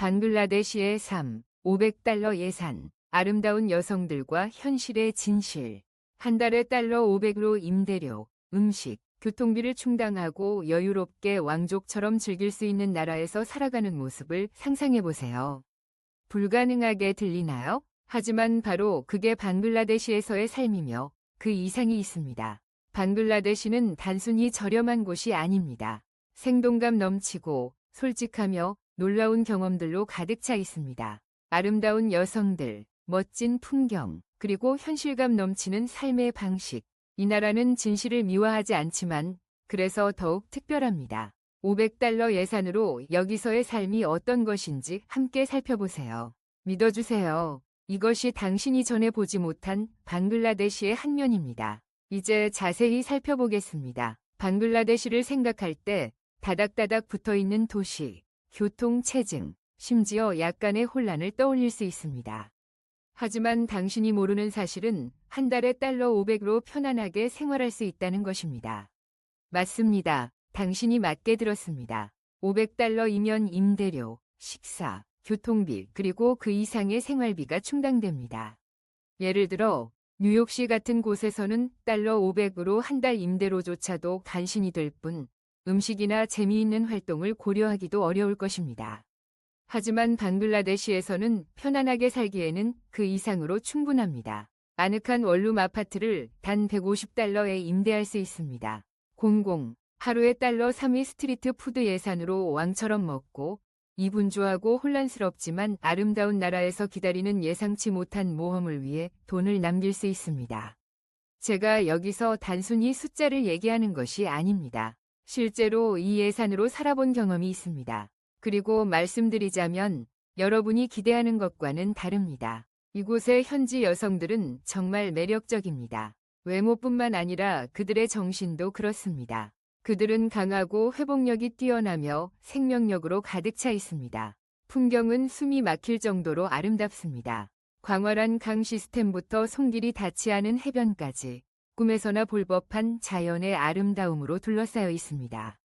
방글라데시의 삶, 500달러 예산, 아름다운 여성들과 현실의 진실. 한 달에 달러 500으로 임대료, 음식, 교통비를 충당하고 여유롭게 왕족처럼 즐길 수 있는 나라에서 살아가는 모습을 상상해보세요. 불가능하게 들리나요? 하지만 바로 그게 방글라데시에서의 삶이며 그 이상이 있습니다. 방글라데시는 단순히 저렴한 곳이 아닙니다. 생동감 넘치고 솔직하며 놀라운 경험들로 가득 차 있습니다. 아름다운 여성들, 멋진 풍경, 그리고 현실감 넘치는 삶의 방식. 이 나라는 진실을 미화하지 않지만 그래서 더욱 특별합니다. 500달러 예산으로 여기서의 삶이 어떤 것인지 함께 살펴보세요. 믿어주세요. 이것이 당신이 전에 보지 못한 방글라데시의 한 면입니다. 이제 자세히 살펴보겠습니다. 방글라데시를 생각할 때 다닥다닥 붙어있는 도시, 교통체증, 심지어 약간의 혼란을 떠올릴 수 있습니다. 하지만 당신이 모르는 사실은 한 달에 달러 500으로 편안하게 생활할 수 있다는 것입니다. 맞습니다. 당신이 맞게 들었습니다. 500달러이면 임대료, 식사, 교통비, 그리고 그 이상의 생활비가 충당됩니다. 예를 들어 뉴욕시 같은 곳에서는 달러 500으로 한 달 임대료조차도 간신히 될 뿐 음식이나 재미있는 활동을 고려하기도 어려울 것입니다. 하지만 방글라데시에서는 편안하게 살기에는 그 이상으로 충분합니다. 아늑한 원룸 아파트를 단 150달러에 임대할 수 있습니다. 하루에 달러 3위 스트리트 푸드 예산으로 왕처럼 먹고 이 분주하고 혼란스럽지만 아름다운 나라에서 기다리는 예상치 못한 모험을 위해 돈을 남길 수 있습니다. 제가 여기서 단순히 숫자를 얘기하는 것이 아닙니다. 실제로 이 예산으로 살아본 경험이 있습니다. 그리고 말씀드리자면 여러분이 기대하는 것과는 다릅니다. 이곳의 현지 여성들은 정말 매력적입니다. 외모뿐만 아니라 그들의 정신도 그렇습니다. 그들은 강하고 회복력이 뛰어나며 생명력으로 가득 차 있습니다. 풍경은 숨이 막힐 정도로 아름답습니다. 광활한 강 시스템부터 손길이 닿지 않은 해변까지 꿈에서나 볼 법한 자연의 아름다움으로 둘러싸여 있습니다.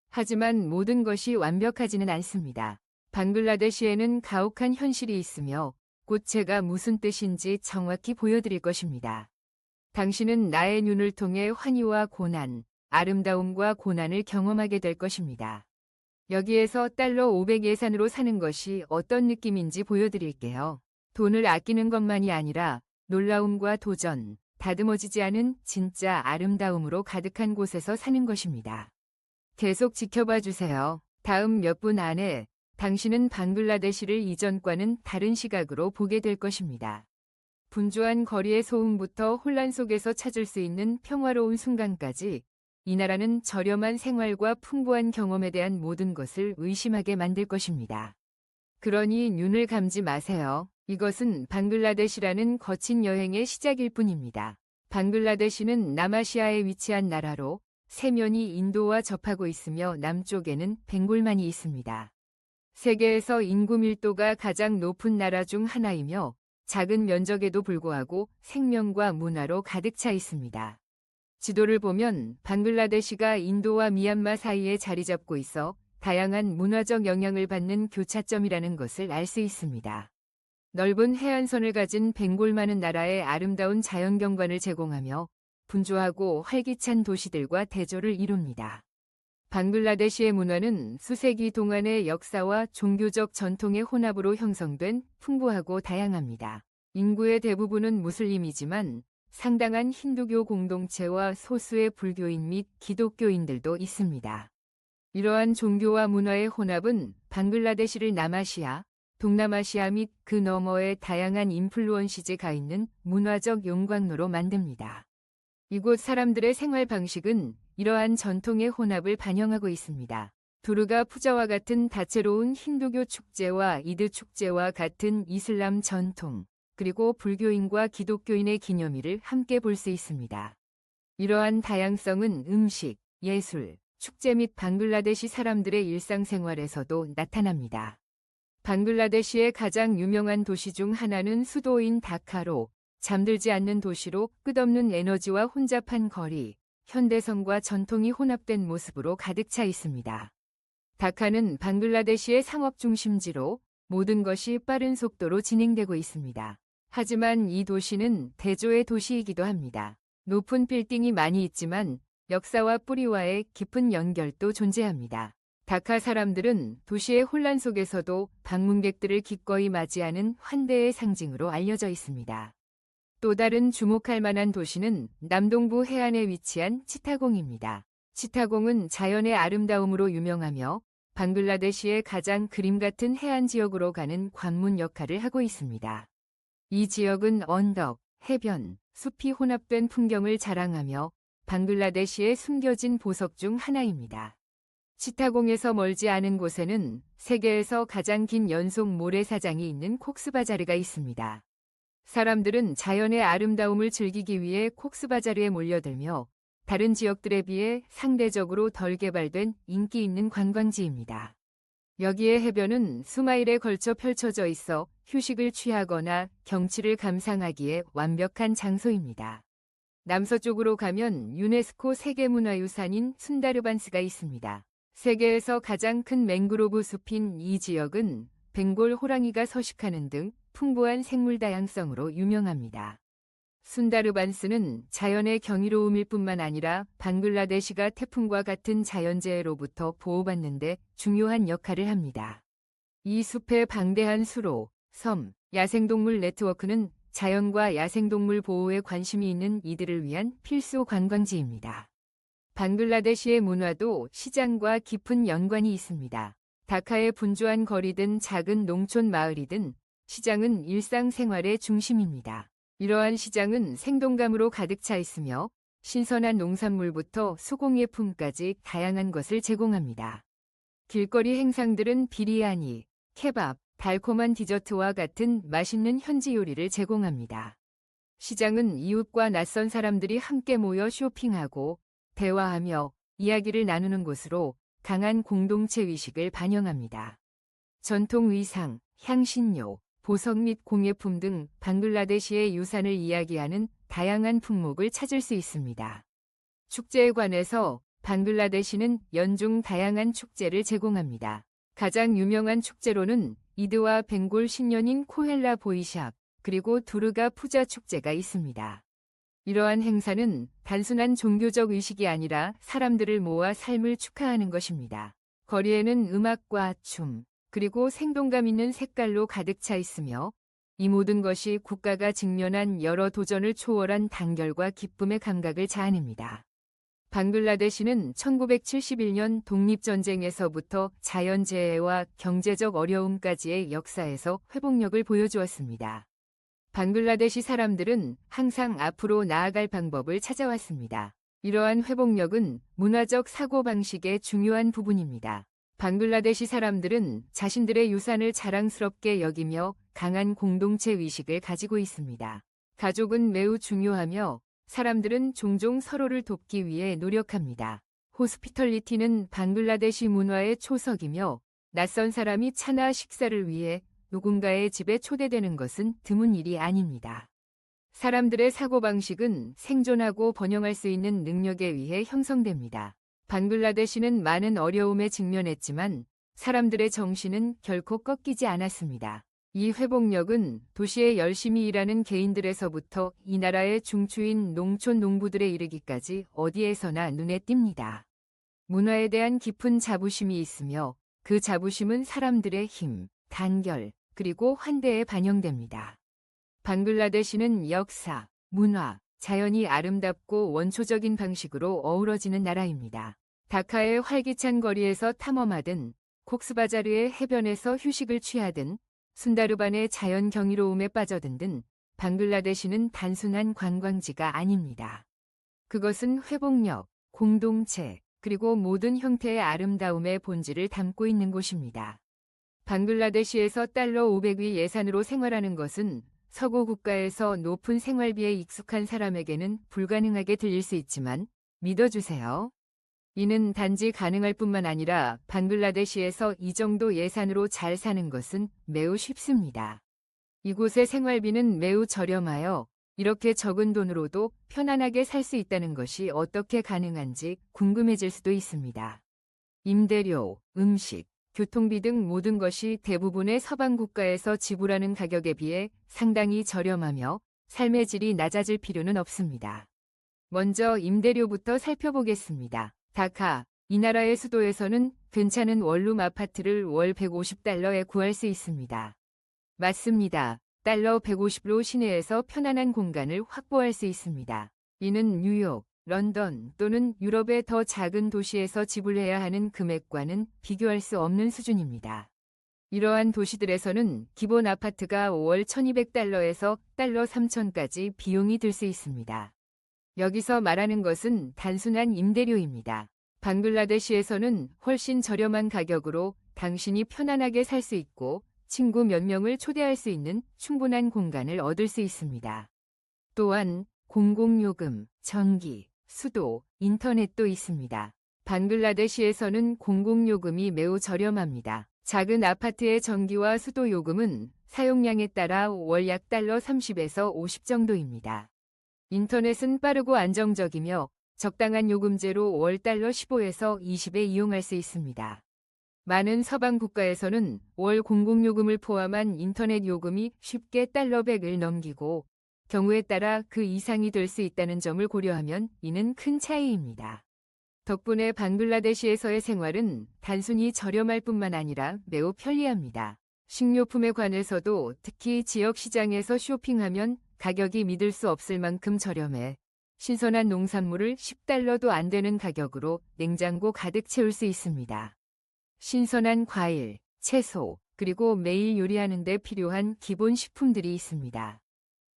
하지만 모든 것이 완벽하지는 않습니다. 방글라데시에는 가혹한 현실이 있으며 곧 제가 무슨 뜻인지 정확히 보여드릴 것입니다. 당신은 나의 눈을 통해 환희와 고난, 아름다움과 고난을 경험하게 될 것입니다. 여기에서 달러 500 예산으로 사는 것이 어떤 느낌인지 보여드릴게요. 돈을 아끼는 것만이 아니라 놀라움과 도전, 다듬어지지 않은 진짜 아름다움으로 가득한 곳에서 사는 것입니다. 계속 지켜봐 주세요. 다음 몇 분 안에 당신은 방글라데시를 이전과는 다른 시각으로 보게 될 것입니다. 분주한 거리의 소음부터 혼란 속에서 찾을 수 있는 평화로운 순간까지 이 나라는 저렴한 생활과 풍부한 경험에 대한 모든 것을 의심하게 만들 것입니다. 그러니 눈을 감지 마세요. 이것은 방글라데시라는 거친 여행의 시작일 뿐입니다. 방글라데시는 남아시아에 위치한 나라로 세면이 인도와 접하고 있으며 남쪽에는 벵골만이 있습니다. 세계에서 인구 밀도가 가장 높은 나라 중 하나이며 작은 면적에도 불구하고 생명과 문화로 가득 차 있습니다. 지도를 보면 방글라데시가 인도와 미얀마 사이에 자리 잡고 있어 다양한 문화적 영향을 받는 교차점이라는 것을 알 수 있습니다. 넓은 해안선을 가진 벵골만은 나라의 아름다운 자연경관을 제공하며 분주하고 활기찬 도시들과 대조를 이룹니다. 방글라데시의 문화는 수세기 동안의 역사와 종교적 전통의 혼합으로 형성된 풍부하고 다양합니다. 인구의 대부분은 무슬림이지만 상당한 힌두교 공동체와 소수의 불교인 및 기독교인들도 있습니다. 이러한 종교와 문화의 혼합은 방글라데시를 남아시아, 동남아시아 및 그 너머의 다양한 인플루언시즈가 있는 문화적 용광로로 만듭니다. 이곳 사람들의 생활 방식은 이러한 전통의 혼합을 반영하고 있습니다. 두르가 푸자와 같은 다채로운 힌두교 축제와 이드 축제와 같은 이슬람 전통, 그리고 불교인과 기독교인의 기념일을 함께 볼 수 있습니다. 이러한 다양성은 음식, 예술, 축제 및 방글라데시 사람들의 일상생활에서도 나타납니다. 방글라데시의 가장 유명한 도시 중 하나는 수도인 다카로 잠들지 않는 도시로 끝없는 에너지와 혼잡한 거리, 현대성과 전통이 혼합된 모습으로 가득 차 있습니다. 다카는 방글라데시의 상업 중심지로 모든 것이 빠른 속도로 진행되고 있습니다. 하지만 이 도시는 대조의 도시이기도 합니다. 높은 빌딩이 많이 있지만 역사와 뿌리와의 깊은 연결도 존재합니다. 다카 사람들은 도시의 혼란 속에서도 방문객들을 기꺼이 맞이하는 환대의 상징으로 알려져 있습니다. 또 다른 주목할 만한 도시는 남동부 해안에 위치한 치타공입니다. 치타공은 자연의 아름다움으로 유명하며 방글라데시의 가장 그림 같은 해안 지역으로 가는 관문 역할을 하고 있습니다. 이 지역은 언덕, 해변, 숲이 혼합된 풍경을 자랑하며 방글라데시의 숨겨진 보석 중 하나입니다. 치타공에서 멀지 않은 곳에는 세계에서 가장 긴 연속 모래사장이 있는 콕스바자르가 있습니다. 사람들은 자연의 아름다움을 즐기기 위해 콕스바자르에 몰려들며 다른 지역들에 비해 상대적으로 덜 개발된 인기 있는 관광지입니다. 여기에 해변은 수마일에 걸쳐 펼쳐져 있어 휴식을 취하거나 경치를 감상하기에 완벽한 장소입니다. 남서쪽으로 가면 유네스코 세계문화유산인 순다르반스가 있습니다. 세계에서 가장 큰 맹그로브 숲인 이 지역은 벵골 호랑이가 서식하는 등 풍부한 생물 다양성으로 유명합니다. 순다르반스는 자연의 경이로움일 뿐만 아니라 방글라데시가 태풍과 같은 자연재해로부터 보호받는 데 중요한 역할을 합니다. 이 숲의 방대한 수로, 섬, 야생동물 네트워크는 자연과 야생동물 보호에 관심이 있는 이들을 위한 필수 관광지입니다. 방글라데시의 문화도 시장과 깊은 연관이 있습니다. 다카의 분주한 거리든 작은 농촌 마을이든 시장은 일상생활의 중심입니다. 이러한 시장은 생동감으로 가득 차 있으며 신선한 농산물부터 수공예품까지 다양한 것을 제공합니다. 길거리 행상들은 비리야니, 케밥, 달콤한 디저트와 같은 맛있는 현지 요리를 제공합니다. 시장은 이웃과 낯선 사람들이 함께 모여 쇼핑하고 대화하며 이야기를 나누는 곳으로 강한 공동체 의식을 반영합니다. 전통 의상, 향신료, 보석 및 공예품 등 방글라데시의 유산을 이야기하는 다양한 품목을 찾을 수 있습니다. 축제에 관해서 방글라데시는 연중 다양한 축제를 제공합니다. 가장 유명한 축제로는 이드와 벵골 신년인 코헬라 보이샵, 그리고 두르가 푸자 축제가 있습니다. 이러한 행사는 단순한 종교적 의식이 아니라 사람들을 모아 삶을 축하하는 것입니다. 거리에는 음악과 춤, 그리고 생동감 있는 색깔로 가득 차 있으며 이 모든 것이 국가가 직면한 여러 도전을 초월한 단결과 기쁨의 감각을 자아냅니다. 방글라데시는 1971년 독립전쟁에서부터 자연재해와 경제적 어려움까지의 역사에서 회복력을 보여주었습니다. 방글라데시 사람들은 항상 앞으로 나아갈 방법을 찾아왔습니다. 이러한 회복력은 문화적 사고방식의 중요한 부분입니다. 방글라데시 사람들은 자신들의 유산을 자랑스럽게 여기며 강한 공동체 의식을 가지고 있습니다. 가족은 매우 중요하며 사람들은 종종 서로를 돕기 위해 노력합니다. 호스피털리티는 방글라데시 문화의 초석이며 낯선 사람이 차나 식사를 위해 누군가의 집에 초대되는 것은 드문 일이 아닙니다. 사람들의 사고방식은 생존하고 번영할 수 있는 능력에 의해 형성됩니다. 방글라데시는 많은 어려움에 직면했지만 사람들의 정신은 결코 꺾이지 않았습니다. 이 회복력은 도시에 열심히 일하는 개인들에서부터 이 나라의 중추인 농촌 농부들에 이르기까지 어디에서나 눈에 띕니다. 문화에 대한 깊은 자부심이 있으며 그 자부심은 사람들의 힘, 단결, 그리고 환대에 반영됩니다. 방글라데시는 역사, 문화, 자연이 아름답고 원초적인 방식으로 어우러지는 나라입니다. 다카의 활기찬 거리에서 탐험하든 콕스바자르의 해변에서 휴식을 취하든 순다르반의 자연 경이로움에 빠져든 방글라데시는 단순한 관광지가 아닙니다. 그것은 회복력, 공동체, 그리고 모든 형태의 아름다움의 본질을 담고 있는 곳입니다. 방글라데시에서 달러 500위 예산으로 생활하는 것은 서구 국가에서 높은 생활비에 익숙한 사람에게는 불가능하게 들릴 수 있지만 믿어주세요. 이는 단지 가능할 뿐만 아니라 방글라데시에서 이 정도 예산으로 잘 사는 것은 매우 쉽습니다. 이곳의 생활비는 매우 저렴하여 이렇게 적은 돈으로도 편안하게 살 수 있다는 것이 어떻게 가능한지 궁금해질 수도 있습니다. 임대료, 음식, 교통비 등 모든 것이 대부분의 서방 국가에서 지불하는 가격에 비해 상당히 저렴하며 삶의 질이 낮아질 필요는 없습니다. 먼저 임대료부터 살펴보겠습니다. 다카, 이 나라의 수도에서는 괜찮은 원룸 아파트를 월 150달러에 구할 수 있습니다. 맞습니다. 달러 150로 시내에서 편안한 공간을 확보할 수 있습니다. 이는 뉴욕, 런던 또는 유럽의 더 작은 도시에서 지불해야 하는 금액과는 비교할 수 없는 수준입니다. 이러한 도시들에서는 기본 아파트가 월 1200달러에서 달러 3000까지 비용이 들 수 있습니다. 여기서 말하는 것은 단순한 임대료입니다. 방글라데시에서는 훨씬 저렴한 가격으로 당신이 편안하게 살 수 있고 친구 몇 명을 초대할 수 있는 충분한 공간을 얻을 수 있습니다. 또한 공공요금, 전기, 수도, 인터넷도 있습니다. 방글라데시에서는 공공요금이 매우 저렴합니다. 작은 아파트의 전기와 수도 요금은 사용량에 따라 월 약 달러 30에서 50 정도입니다. 인터넷은 빠르고 안정적이며 적당한 요금제로 월 달러 15에서 20에 이용할 수 있습니다. 많은 서방 국가에서는 월 공공요금을 포함한 인터넷 요금이 쉽게 달러 100을 넘기고 경우에 따라 그 이상이 될 수 있다는 점을 고려하면 이는 큰 차이입니다. 덕분에 방글라데시에서의 생활은 단순히 저렴할 뿐만 아니라 매우 편리합니다. 식료품에 관해서도 특히 지역 시장에서 쇼핑하면 가격이 믿을 수 없을 만큼 저렴해 신선한 농산물을 10달러도 안 되는 가격으로 냉장고 가득 채울 수 있습니다. 신선한 과일, 채소, 그리고 매일 요리하는 데 필요한 기본 식품들이 있습니다.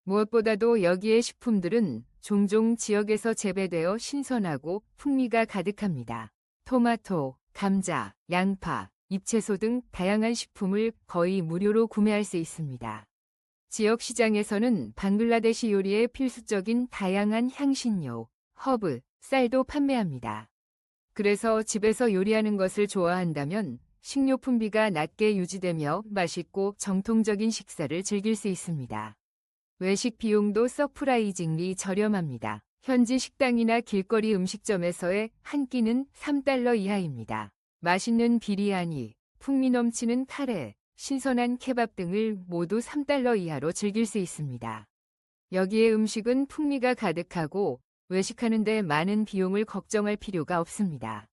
무엇보다도 여기의 식품들은 종종 지역에서 재배되어 신선하고 풍미가 가득합니다. 토마토, 감자, 양파, 잎채소 등 다양한 식품을 거의 무료로 구매할 수 있습니다. 지역 시장에서는 방글라데시 요리에 필수적인 다양한 향신료, 허브, 쌀도 판매합니다. 그래서 집에서 요리하는 것을 좋아한다면 식료품비가 낮게 유지되며 맛있고 정통적인 식사를 즐길 수 있습니다. 외식 비용도 서프라이징리 저렴합니다. 현지 식당이나 길거리 음식점에서의 한 끼는 3달러 이하입니다. 맛있는 비리아니, 풍미 넘치는 카레, 신선한 케밥 등을 모두 3달러 이하로 즐길 수 있습니다. 여기의 음식은 풍미가 가득하고 외식하는데 많은 비용을 걱정할 필요가 없습니다.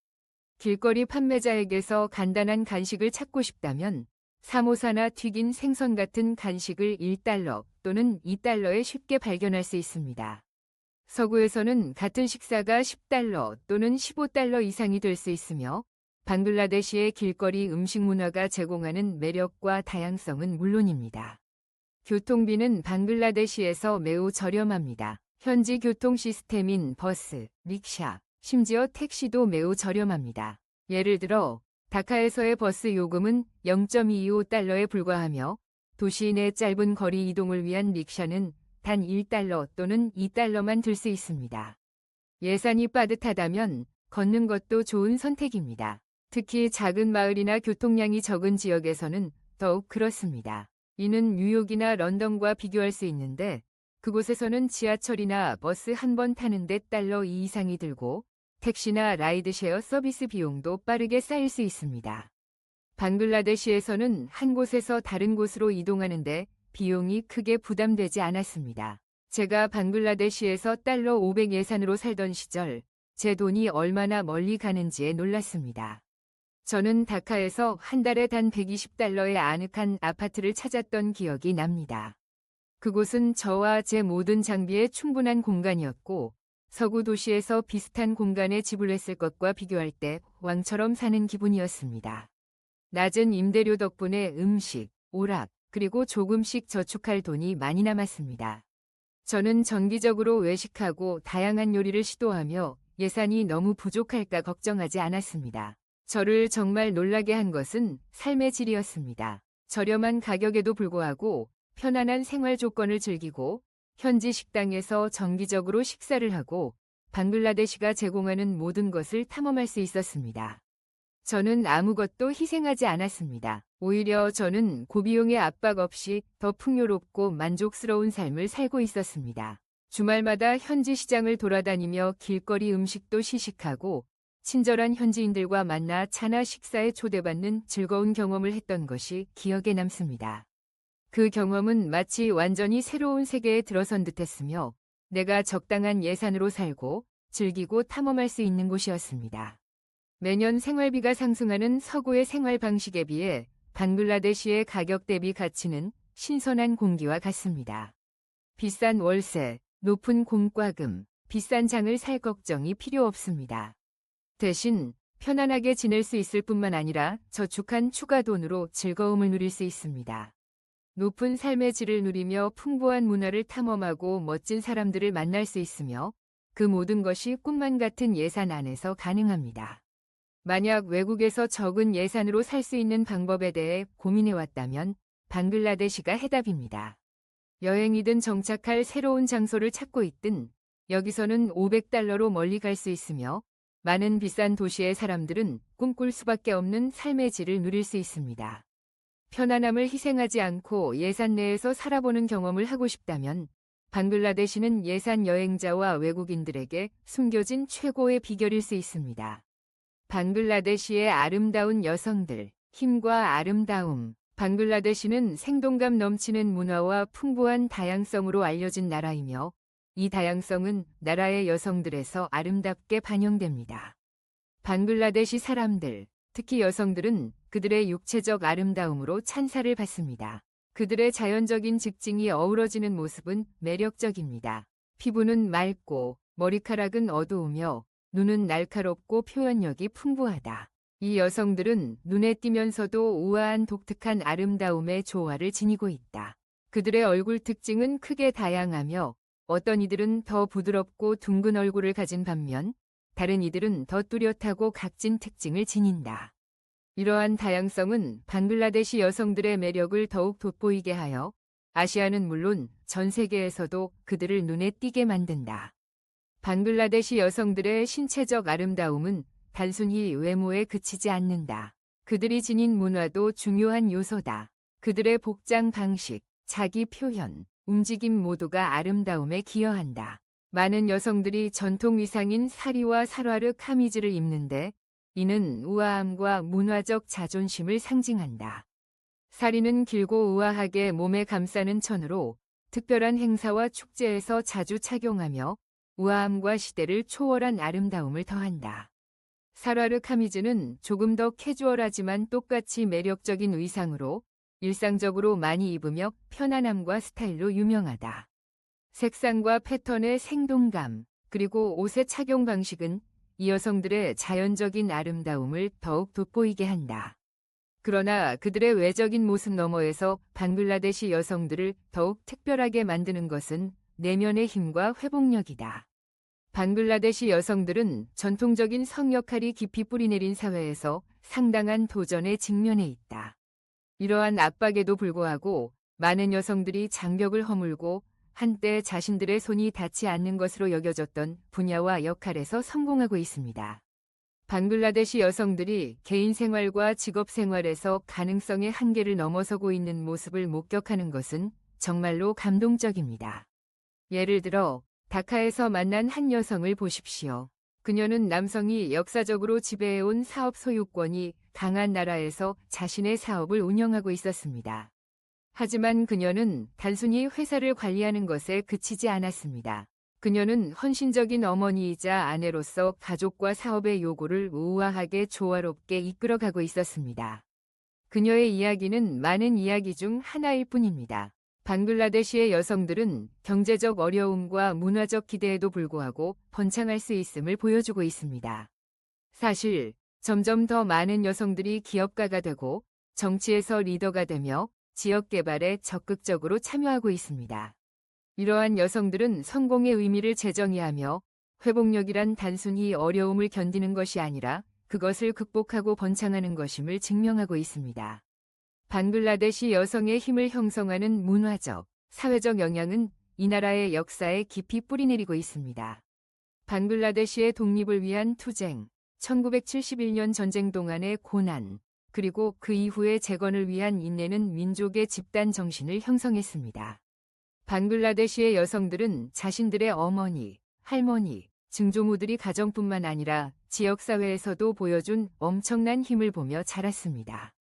길거리 판매자에게서 간단한 간식을 찾고 싶다면 사모사나 튀긴 생선 같은 간식을 1달러 또는 2달러에 쉽게 발견할 수 있습니다. 서구에서는 같은 식사가 10달러 또는 15달러 이상이 될 수 있으며 방글라데시의 길거리 음식 문화가 제공하는 매력과 다양성은 물론입니다. 교통비는 방글라데시에서 매우 저렴합니다. 현지 교통 시스템인 버스, 릭샤, 심지어 택시도 매우 저렴합니다. 예를 들어 다카에서의 버스 요금은 0.25달러에 불과하며 도시 내 짧은 거리 이동을 위한 릭샤는 단 1달러 또는 2달러만 들 수 있습니다. 예산이 빠듯하다면 걷는 것도 좋은 선택입니다. 특히 작은 마을이나 교통량이 적은 지역에서는 더욱 그렇습니다. 이는 뉴욕이나 런던과 비교할 수 있는데 그곳에서는 지하철이나 버스 한 번 타는데 달러 2 이상이 들고 택시나 라이드쉐어 서비스 비용도 빠르게 쌓일 수 있습니다. 방글라데시에서는 한 곳에서 다른 곳으로 이동하는데 비용이 크게 부담되지 않았습니다. 제가 방글라데시에서 달러 500 예산으로 살던 시절 제 돈이 얼마나 멀리 가는지에 놀랐습니다. 저는 다카에서 한 달에 단 120달러의 아늑한 아파트를 찾았던 기억이 납니다. 그곳은 저와 제 모든 장비에 충분한 공간이었고 서구 도시에서 비슷한 공간에 지불했을 것과 비교할 때 왕처럼 사는 기분이었습니다. 낮은 임대료 덕분에 음식, 오락, 그리고 조금씩 저축할 돈이 많이 남았습니다. 저는 정기적으로 외식하고 다양한 요리를 시도하며 예산이 너무 부족할까 걱정하지 않았습니다. 저를 정말 놀라게 한 것은 삶의 질이었습니다. 저렴한 가격에도 불구하고 편안한 생활 조건을 즐기고 현지 식당에서 정기적으로 식사를 하고 방글라데시가 제공하는 모든 것을 탐험할 수 있었습니다. 저는 아무것도 희생하지 않았습니다. 오히려 저는 고비용의 압박 없이 더 풍요롭고 만족스러운 삶을 살고 있었습니다. 주말마다 현지 시장을 돌아다니며 길거리 음식도 시식하고 친절한 현지인들과 만나 차나 식사에 초대받는 즐거운 경험을 했던 것이 기억에 남습니다. 그 경험은 마치 완전히 새로운 세계에 들어선 듯했으며 내가 적당한 예산으로 살고 즐기고 탐험할 수 있는 곳이었습니다. 매년 생활비가 상승하는 서구의 생활 방식에 비해 방글라데시의 가격 대비 가치는 신선한 공기와 같습니다. 비싼 월세, 높은 공과금, 비싼 장을 살 걱정이 필요 없습니다. 대신 편안하게 지낼 수 있을 뿐만 아니라 저축한 추가 돈으로 즐거움을 누릴 수 있습니다. 높은 삶의 질을 누리며 풍부한 문화를 탐험하고 멋진 사람들을 만날 수 있으며 그 모든 것이 꿈만 같은 예산 안에서 가능합니다. 만약 외국에서 적은 예산으로 살 수 있는 방법에 대해 고민해 왔다면 방글라데시가 해답입니다. 여행이든 정착할 새로운 장소를 찾고 있든 여기서는 $500로 멀리 갈 수 있으며 많은 비싼 도시의 사람들은 꿈꿀 수밖에 없는 삶의 질을 누릴 수 있습니다. 편안함을 희생하지 않고 예산 내에서 살아보는 경험을 하고 싶다면 방글라데시는 예산 여행자와 외국인들에게 숨겨진 최고의 비결일 수 있습니다. 방글라데시의 아름다운 여성들, 힘과 아름다움. 방글라데시는 생동감 넘치는 문화와 풍부한 다양성으로 알려진 나라이며 이 다양성은 나라의 여성들에서 아름답게 반영됩니다. 방글라데시 사람들, 특히 여성들은 그들의 육체적 아름다움으로 찬사를 받습니다. 그들의 자연적인 직징이 어우러지는 모습은 매력적입니다. 피부는 맑고 머리카락은 어두우며 눈은 날카롭고 표현력이 풍부하다. 이 여성들은 눈에 띄면서도 우아한 독특한 아름다움의 조화를 지니고 있다. 그들의 얼굴 특징은 크게 다양하며 어떤 이들은 더 부드럽고 둥근 얼굴을 가진 반면 다른 이들은 더 뚜렷하고 각진 특징을 지닌다. 이러한 다양성은 방글라데시 여성들의 매력을 더욱 돋보이게 하여 아시아는 물론 전 세계에서도 그들을 눈에 띄게 만든다. 방글라데시 여성들의 신체적 아름다움은 단순히 외모에 그치지 않는다. 그들이 지닌 문화도 중요한 요소다. 그들의 복장 방식, 자기 표현, 움직임 모두가 아름다움에 기여한다. 많은 여성들이 전통 의상인 사리와 살화르 카미즈를 입는데 이는 우아함과 문화적 자존심을 상징한다. 사리는 길고 우아하게 몸에 감싸는 천으로 특별한 행사와 축제에서 자주 착용하며 우아함과 시대를 초월한 아름다움을 더한다. 살화르 카미즈는 조금 더 캐주얼하지만 똑같이 매력적인 의상으로 일상적으로 많이 입으며 편안함과 스타일로 유명하다. 색상과 패턴의 생동감, 그리고 옷의 착용 방식은 이 여성들의 자연적인 아름다움을 더욱 돋보이게 한다. 그러나 그들의 외적인 모습 너머에서 방글라데시 여성들을 더욱 특별하게 만드는 것은 내면의 힘과 회복력이다. 방글라데시 여성들은 전통적인 성 역할이 깊이 뿌리내린 사회에서 상당한 도전에 직면해 있다. 이러한 압박에도 불구하고 많은 여성들이 장벽을 허물고 한때 자신들의 손이 닿지 않는 것으로 여겨졌던 분야와 역할에서 성공하고 있습니다. 방글라데시 여성들이 개인 생활과 직업 생활에서 가능성의 한계를 넘어서고 있는 모습을 목격하는 것은 정말로 감동적입니다. 예를 들어 다카에서 만난 한 여성을 보십시오. 그녀는 남성이 역사적으로 지배해온 사업 소유권이 강한 나라에서 자신의 사업을 운영하고 있었습니다. 하지만 그녀는 단순히 회사를 관리하는 것에 그치지 않았습니다. 그녀는 헌신적인 어머니이자 아내로서 가족과 사업의 요구를 우아하게 조화롭게 이끌어가고 있었습니다. 그녀의 이야기는 많은 이야기 중 하나일 뿐입니다. 방글라데시의 여성들은 경제적 어려움과 문화적 기대에도 불구하고 번창할 수 있음을 보여주고 있습니다. 사실 점점 더 많은 여성들이 기업가가 되고 정치에서 리더가 되며 지역 개발에 적극적으로 참여하고 있습니다. 이러한 여성들은 성공의 의미를 재정의하며 회복력이란 단순히 어려움을 견디는 것이 아니라 그것을 극복하고 번창하는 것임을 증명하고 있습니다. 방글라데시 여성의 힘을 형성하는 문화적, 사회적 영향은 이 나라의 역사에 깊이 뿌리내리고 있습니다. 방글라데시의 독립을 위한 투쟁, 1971년 전쟁 동안의 고난, 그리고 그 이후의 재건을 위한 인내는 민족의 집단 정신을 형성했습니다. 방글라데시의 여성들은 자신들의 어머니, 할머니, 증조모들이 가정뿐만 아니라 지역사회에서도 보여준 엄청난 힘을 보며 자랐습니다.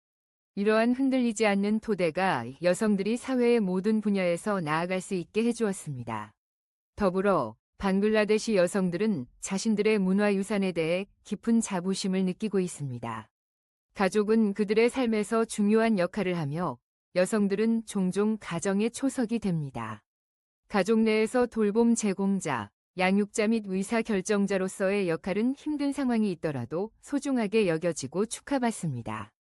이러한 흔들리지 않는 토대가 여성들이 사회의 모든 분야에서 나아갈 수 있게 해주었습니다. 더불어 방글라데시 여성들은 자신들의 문화유산에 대해 깊은 자부심을 느끼고 있습니다. 가족은 그들의 삶에서 중요한 역할을 하며 여성들은 종종 가정의 초석이 됩니다. 가족 내에서 돌봄 제공자, 양육자 및 의사결정자로서의 역할은 힘든 상황이 있더라도 소중하게 여겨지고 축하받습니다.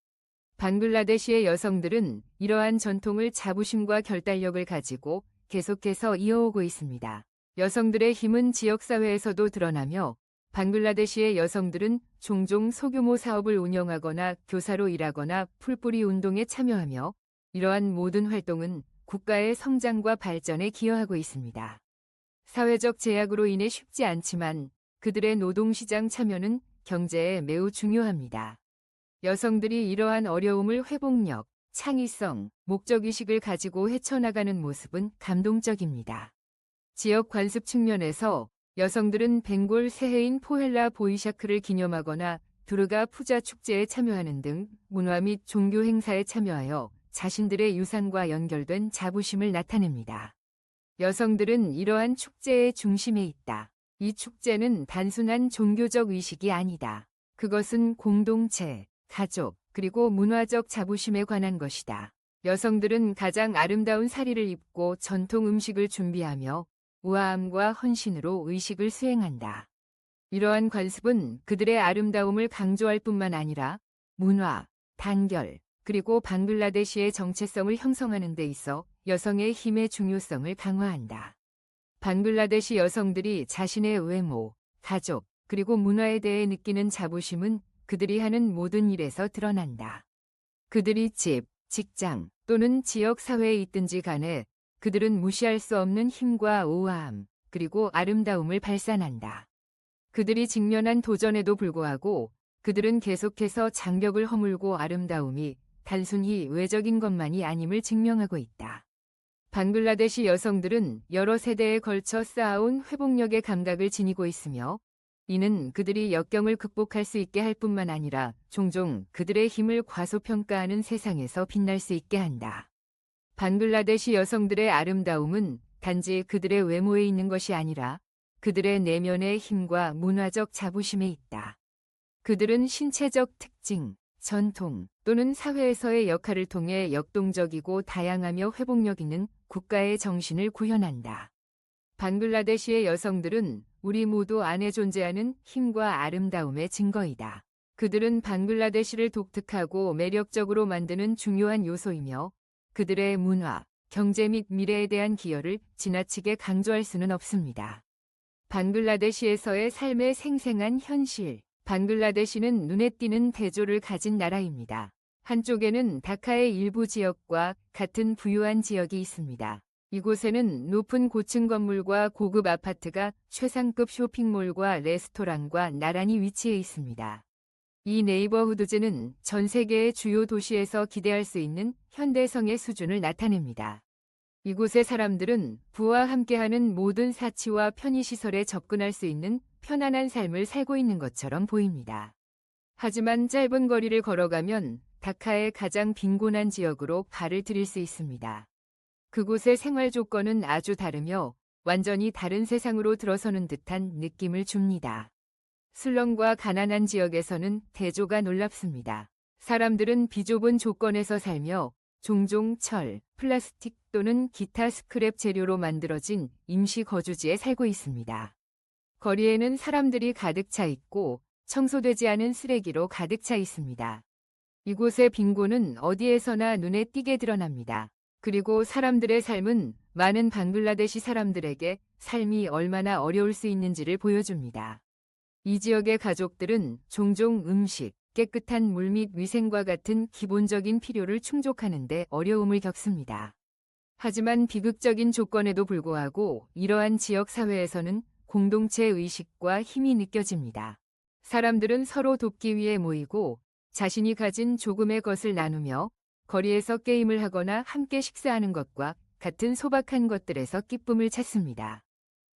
방글라데시의 여성들은 이러한 전통을 자부심과 결단력을 가지고 계속해서 이어오고 있습니다. 여성들의 힘은 지역사회에서도 드러나며 방글라데시의 여성들은 종종 소규모 사업을 운영하거나 교사로 일하거나 풀뿌리 운동에 참여하며 이러한 모든 활동은 국가의 성장과 발전에 기여하고 있습니다. 사회적 제약으로 인해 쉽지 않지만 그들의 노동시장 참여는 경제에 매우 중요합니다. 여성들이 이러한 어려움을 회복력, 창의성, 목적의식을 가지고 헤쳐나가는 모습은 감동적입니다. 지역 관습 측면에서 여성들은 벵골 새해인 포헬라 보이샤크를 기념하거나 두르가 푸자 축제에 참여하는 등 문화 및 종교 행사에 참여하여 자신들의 유산과 연결된 자부심을 나타냅니다. 여성들은 이러한 축제의 중심에 있다. 이 축제는 단순한 종교적 의식이 아니다. 그것은 공동체, 가족, 그리고 문화적 자부심에 관한 것이다. 여성들은 가장 아름다운 사리를 입고 전통 음식을 준비하며 우아함과 헌신으로 의식을 수행한다. 이러한 관습은 그들의 아름다움을 강조할 뿐만 아니라 문화, 단결, 그리고 방글라데시의 정체성을 형성하는 데 있어 여성의 힘의 중요성을 강화한다. 방글라데시 여성들이 자신의 외모, 가족, 그리고 문화에 대해 느끼는 자부심은 그들이 하는 모든 일에서 드러난다. 그들이 집, 직장 또는 지역 사회에 있든지 간에 그들은 무시할 수 없는 힘과 우아함, 그리고 아름다움을 발산한다. 그들이 직면한 도전에도 불구하고 그들은 계속해서 장벽을 허물고 아름다움이 단순히 외적인 것만이 아님을 증명하고 있다. 방글라데시 여성들은 여러 세대에 걸쳐 쌓아온 회복력의 감각을 지니고 있으며 이는 그들이 역경을 극복할 수 있게 할 뿐만 아니라 종종 그들의 힘을 과소평가하는 세상에서 빛날 수 있게 한다. 방글라데시 여성들의 아름다움은 단지 그들의 외모에 있는 것이 아니라 그들의 내면의 힘과 문화적 자부심에 있다. 그들은 신체적 특징, 전통 또는 사회에서의 역할을 통해 역동적이고 다양하며 회복력 있는 국가의 정신을 구현한다. 방글라데시의 여성들은 우리 모두 안에 존재하는 힘과 아름다움의 증거이다. 그들은 방글라데시를 독특하고 매력적으로 만드는 중요한 요소이며 그들의 문화, 경제 및 미래에 대한 기여를 지나치게 강조할 수는 없습니다. 방글라데시에서의 삶의 생생한 현실. 방글라데시는 눈에 띄는 대조를 가진 나라입니다. 한쪽에는 다카의 일부 지역과 같은 부유한 지역이 있습니다. 이곳에는 높은 고층 건물과 고급 아파트가 최상급 쇼핑몰과 레스토랑과 나란히 위치해 있습니다. 이 네이버후드즈는 전 세계의 주요 도시에서 기대할 수 있는 현대성의 수준을 나타냅니다. 이곳의 사람들은 부와 함께하는 모든 사치와 편의시설에 접근할 수 있는 편안한 삶을 살고 있는 것처럼 보입니다. 하지만 짧은 거리를 걸어가면 다카의 가장 빈곤한 지역으로 발을 들일 수 있습니다. 그곳의 생활 조건은 아주 다르며 완전히 다른 세상으로 들어서는 듯한 느낌을 줍니다. 술렁과 가난한 지역에서는 대조가 놀랍습니다. 사람들은 비좁은 조건에서 살며 종종 철, 플라스틱 또는 기타 스크랩 재료로 만들어진 임시 거주지에 살고 있습니다. 거리에는 사람들이 가득 차 있고 청소되지 않은 쓰레기로 가득 차 있습니다. 이곳의 빈곤은 어디에서나 눈에 띄게 드러납니다. 그리고 사람들의 삶은 많은 방글라데시 사람들에게 삶이 얼마나 어려울 수 있는지를 보여줍니다. 이 지역의 가족들은 종종 음식, 깨끗한 물 및 위생과 같은 기본적인 필요를 충족하는 데 어려움을 겪습니다. 하지만 비극적인 조건에도 불구하고 이러한 지역 사회에서는 공동체 의식과 힘이 느껴집니다. 사람들은 서로 돕기 위해 모이고 자신이 가진 조금의 것을 나누며 거리에서 게임을 하거나 함께 식사하는 것과 같은 소박한 것들에서 기쁨을 찾습니다.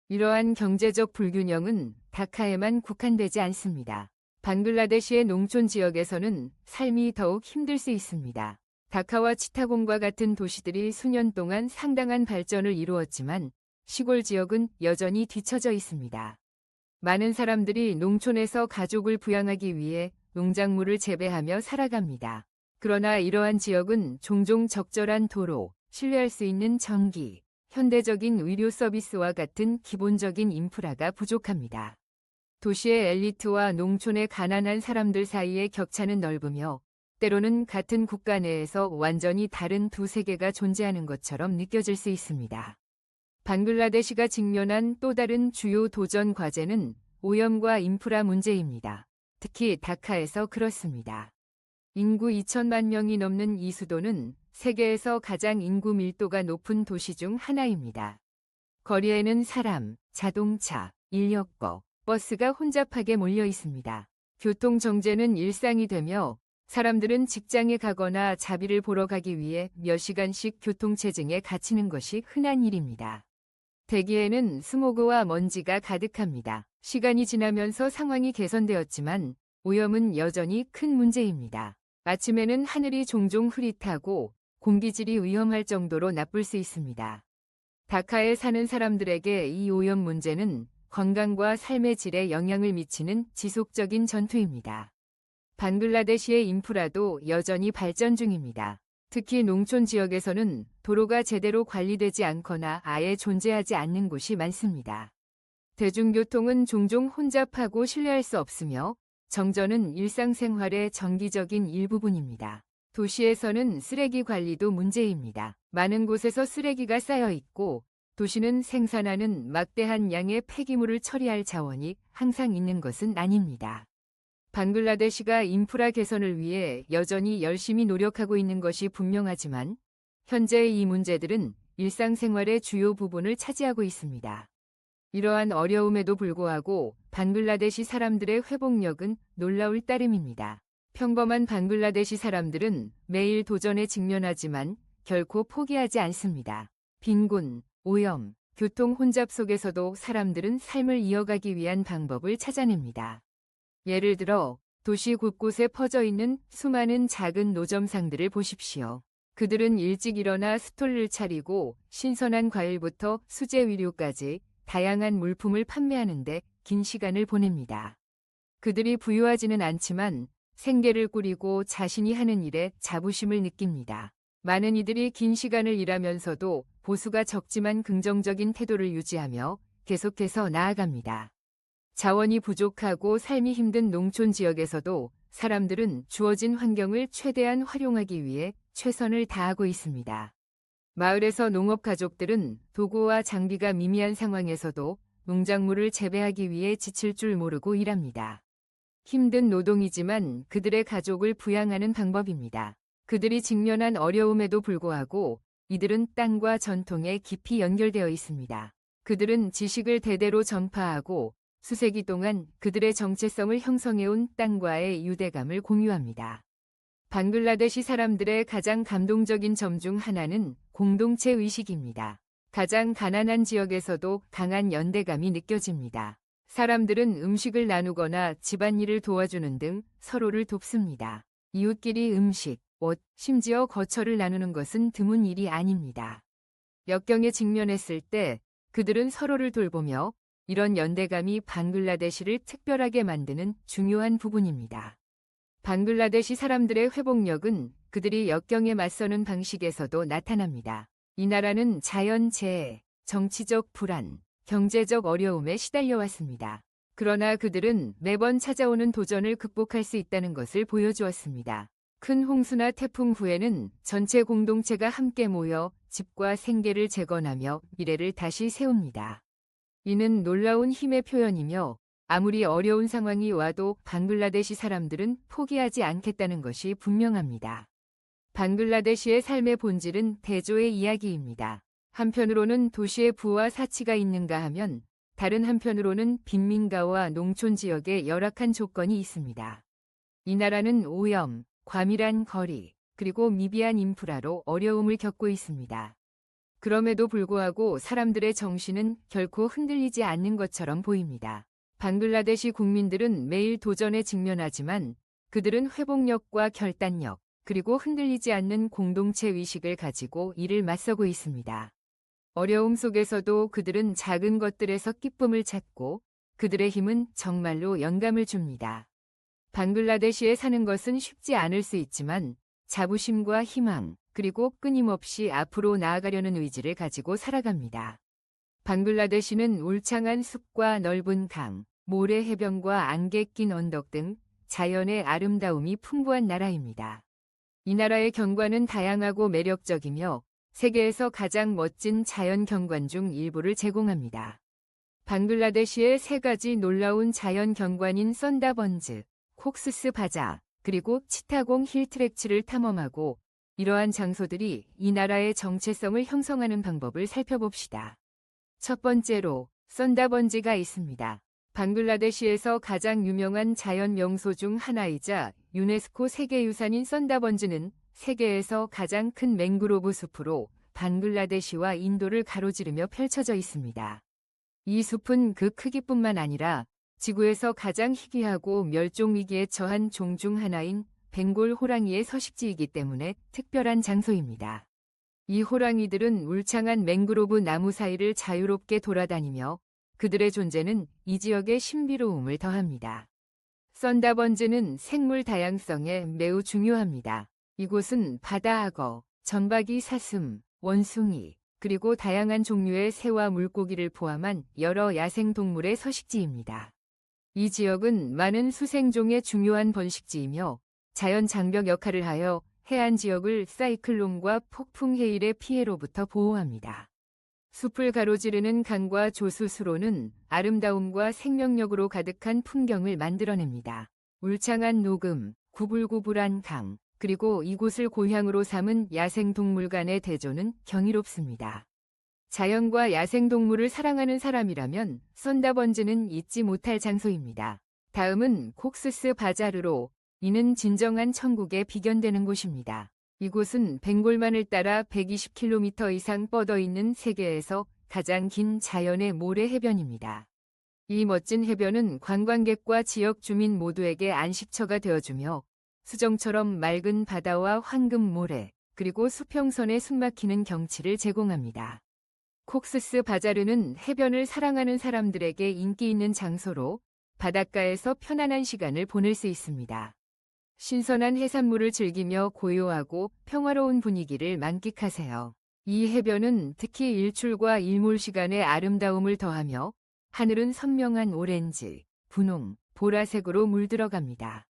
이러한 경제적 불균형은 다카에만 국한되지 않습니다. 방글라데시의 농촌 지역에서는 삶이 더욱 힘들 수 있습니다. 다카와 치타곤과 같은 도시들이 수년 동안 상당한 발전을 이루었지만 시골 지역은 여전히 뒤처져 있습니다. 많은 사람들이 농촌에서 가족을 부양하기 위해 농작물을 재배하며 살아갑니다. 그러나 이러한 지역은 종종 적절한 도로, 신뢰할 수 있는 전기, 현대적인 의료 서비스와 같은 기본적인 인프라가 부족합니다. 도시의 엘리트와 농촌의 가난한 사람들 사이의 격차는 넓으며 때로는 같은 국가 내에서 완전히 다른 두 세계가 존재하는 것처럼 느껴질 수 있습니다. 방글라데시가 직면한 또 다른 주요 도전 과제는 오염과 인프라 문제입니다. 특히 다카에서 그렇습니다. 인구 2천만 명이 넘는 이 수도는 세계에서 가장 인구 밀도가 높은 도시 중 하나입니다. 거리에는 사람, 자동차, 인력거, 버스가 혼잡하게 몰려 있습니다. 교통 정체는 일상이 되며 사람들은 직장에 가거나 자비를 보러 가기 위해 몇 시간씩 교통체증에 갇히는 것이 흔한 일입니다. 대기에는 스모그와 먼지가 가득합니다. 시간이 지나면서 상황이 개선되었지만 오염은 여전히 큰 문제입니다. 아침에는 하늘이 종종 흐릿하고 공기질이 위험할 정도로 나쁠 수 있습니다. 다카에 사는 사람들에게 이 오염 문제는 건강과 삶의 질에 영향을 미치는 지속적인 전투입니다. 방글라데시의 인프라도 여전히 발전 중입니다. 특히 농촌 지역에서는 도로가 제대로 관리되지 않거나 아예 존재하지 않는 곳이 많습니다. 대중교통은 종종 혼잡하고 신뢰할 수 없으며 정전은 일상생활의 정기적인 일부분입니다. 도시에서는 쓰레기 관리도 문제입니다. 많은 곳에서 쓰레기가 쌓여 있고 도시는 생산하는 막대한 양의 폐기물을 처리할 자원이 항상 있는 것은 아닙니다. 방글라데시가 인프라 개선을 위해 여전히 열심히 노력하고 있는 것이 분명하지만 현재 이 문제들은 일상생활의 주요 부분을 차지하고 있습니다. 이러한 어려움에도 불구하고 방글라데시 사람들의 회복력은 놀라울 따름입니다. 평범한 방글라데시 사람들은 매일 도전에 직면하지만 결코 포기하지 않습니다. 빈곤, 오염, 교통 혼잡 속에서도 사람들은 삶을 이어가기 위한 방법을 찾아냅니다. 예를 들어 도시 곳곳에 퍼져 있는 수많은 작은 노점상들을 보십시오. 그들은 일찍 일어나 스톨을 차리고 신선한 과일부터 수제 위료까지 다양한 물품을 판매하는데 긴 시간을 보냅니다. 그들이 부유하지는 않지만 생계를 꾸리고 자신이 하는 일에 자부심을 느낍니다. 많은 이들이 긴 시간을 일하면서도 보수가 적지만 긍정적인 태도를 유지하며 계속해서 나아갑니다. 자원이 부족하고 삶이 힘든 농촌 지역에서도 사람들은 주어진 환경을 최대한 활용하기 위해 최선을 다하고 있습니다. 마을에서 농업 가족들은 도구와 장비가 미미한 상황에서도 농작물을 재배하기 위해 지칠 줄 모르고 일합니다. 힘든 노동이지만 그들의 가족을 부양하는 방법입니다. 그들이 직면한 어려움에도 불구하고 이들은 땅과 전통에 깊이 연결되어 있습니다. 그들은 지식을 대대로 전파하고 수세기 동안 그들의 정체성을 형성해온 땅과의 유대감을 공유합니다. 방글라데시 사람들의 가장 감동적인 점 중 하나는 공동체 의식입니다. 가장 가난한 지역에서도 강한 연대감이 느껴집니다. 사람들은 음식을 나누거나 집안일을 도와주는 등 서로를 돕습니다. 이웃끼리 음식, 옷, 심지어 거처를 나누는 것은 드문 일이 아닙니다. 역경에 직면했을 때 그들은 서로를 돌보며 이런 연대감이 방글라데시를 특별하게 만드는 중요한 부분입니다. 방글라데시 사람들의 회복력은 그들이 역경에 맞서는 방식에서도 나타납니다. 이 나라는 자연재해, 정치적 불안, 경제적 어려움에 시달려왔습니다. 그러나 그들은 매번 찾아오는 도전을 극복할 수 있다는 것을 보여주었습니다. 큰 홍수나 태풍 후에는 전체 공동체가 함께 모여 집과 생계를 재건하며 미래를 다시 세웁니다. 이는 놀라운 힘의 표현이며 아무리 어려운 상황이 와도 방글라데시 사람들은 포기하지 않겠다는 것이 분명합니다. 방글라데시의 삶의 본질은 대조의 이야기입니다. 한편으로는 도시의 부와 사치가 있는가 하면 다른 한편으로는 빈민가와 농촌 지역의 열악한 조건이 있습니다. 이 나라는 오염, 과밀한 거리, 그리고 미비한 인프라로 어려움을 겪고 있습니다. 그럼에도 불구하고 사람들의 정신은 결코 흔들리지 않는 것처럼 보입니다. 방글라데시 국민들은 매일 도전에 직면하지만 그들은 회복력과 결단력, 그리고 흔들리지 않는 공동체 의식을 가지고 이를 맞서고 있습니다. 어려움 속에서도 그들은 작은 것들에서 기쁨을 찾고 그들의 힘은 정말로 영감을 줍니다. 방글라데시에 사는 것은 쉽지 않을 수 있지만 자부심과 희망, 그리고 끊임없이 앞으로 나아가려는 의지를 가지고 살아갑니다. 방글라데시는 울창한 숲과 넓은 강, 모래 해변과 안개 낀 언덕 등 자연의 아름다움이 풍부한 나라입니다. 이 나라의 경관은 다양하고 매력적이며 세계에서 가장 멋진 자연 경관 중 일부를 제공합니다. 방글라데시의 세 가지 놀라운 자연 경관인 선다번즈, 콕스스 바자, 그리고 치타공 힐트랙츠를 탐험하고 이러한 장소들이 이 나라의 정체성을 형성하는 방법을 살펴봅시다. 첫 번째로 선다번지가 있습니다. 방글라데시에서 가장 유명한 자연 명소 중 하나이자 유네스코 세계유산인 선다번즈는 세계에서 가장 큰 맹그로브 숲으로 방글라데시와 인도를 가로지르며 펼쳐져 있습니다. 이 숲은 그 크기뿐만 아니라 지구에서 가장 희귀하고 멸종위기에 처한 종 중 하나인 벵골 호랑이의 서식지이기 때문에 특별한 장소입니다. 이 호랑이들은 울창한 맹그로브 나무 사이를 자유롭게 돌아다니며 그들의 존재는 이 지역의 신비로움을 더합니다. 선다번즈는 생물 다양성에 매우 중요합니다. 이곳은 바다악어, 점박이 사슴, 원숭이, 그리고 다양한 종류의 새와 물고기를 포함한 여러 야생동물의 서식지입니다. 이 지역은 많은 수생종의 중요한 번식지이며 자연 장벽 역할을 하여 해안 지역을 사이클론과 폭풍 해일의 피해로부터 보호합니다. 숲을 가로지르는 강과 조수수로는 아름다움과 생명력으로 가득한 풍경을 만들어냅니다. 울창한 녹음, 구불구불한 강, 그리고 이곳을 고향으로 삼은 야생동물간의 대조는 경이롭습니다. 자연과 야생동물을 사랑하는 사람이라면 선다번즈는 잊지 못할 장소입니다. 다음은 콕스스 바자르로, 이는 진정한 천국에 비견되는 곳입니다. 이곳은 벵골만을 따라 120km 이상 뻗어 있는 세계에서 가장 긴 자연의 모래 해변입니다. 이 멋진 해변은 관광객과 지역 주민 모두에게 안식처가 되어주며 수정처럼 맑은 바다와 황금 모래, 그리고 수평선에 숨막히는 경치를 제공합니다. 콕스스 바자르는 해변을 사랑하는 사람들에게 인기 있는 장소로 바닷가에서 편안한 시간을 보낼 수 있습니다. 신선한 해산물을 즐기며 고요하고 평화로운 분위기를 만끽하세요. 이 해변은 특히 일출과 일몰 시간의 아름다움을 더하며 하늘은 선명한 오렌지, 분홍, 보라색으로 물들어갑니다.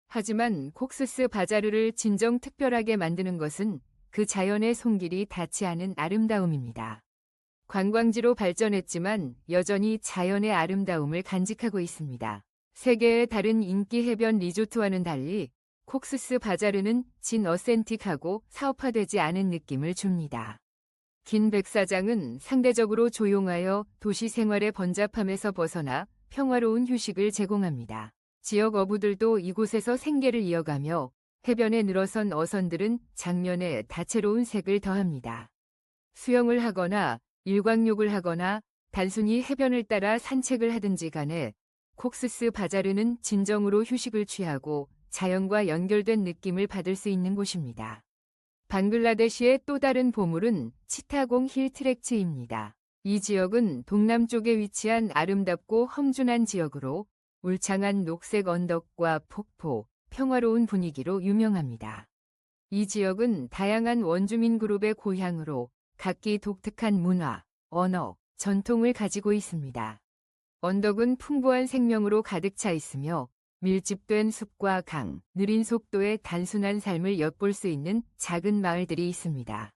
하지만 콕스스 바자르를 진정 특별하게 만드는 것은 그 자연의 손길이 닿지 않은 아름다움입니다. 관광지로 발전했지만 여전히 자연의 아름다움을 간직하고 있습니다. 세계의 다른 인기 해변 리조트와는 달리 콕스스 바자르는 진 어센틱하고 사업화되지 않은 느낌을 줍니다. 긴 백사장은 상대적으로 조용하여 도시 생활의 번잡함에서 벗어나 평화로운 휴식을 제공합니다. 지역 어부들도 이곳에서 생계를 이어가며 해변에 늘어선 어선들은 장면에 다채로운 색을 더합니다. 수영을 하거나 일광욕을 하거나 단순히 해변을 따라 산책을 하든지 간에 콕스스 바자르는 진정으로 휴식을 취하고 자연과 연결된 느낌을 받을 수 있는 곳입니다. 방글라데시의 또 다른 보물은 치타공 힐트랙츠입니다. 이 지역은 동남쪽에 위치한 아름답고 험준한 지역으로 울창한 녹색 언덕과 폭포, 평화로운 분위기로 유명합니다. 이 지역은 다양한 원주민 그룹의 고향으로 각기 독특한 문화, 언어, 전통을 가지고 있습니다. 언덕은 풍부한 생명으로 가득 차 있으며 밀집된 숲과 강, 느린 속도의 단순한 삶을 엿볼 수 있는 작은 마을들이 있습니다.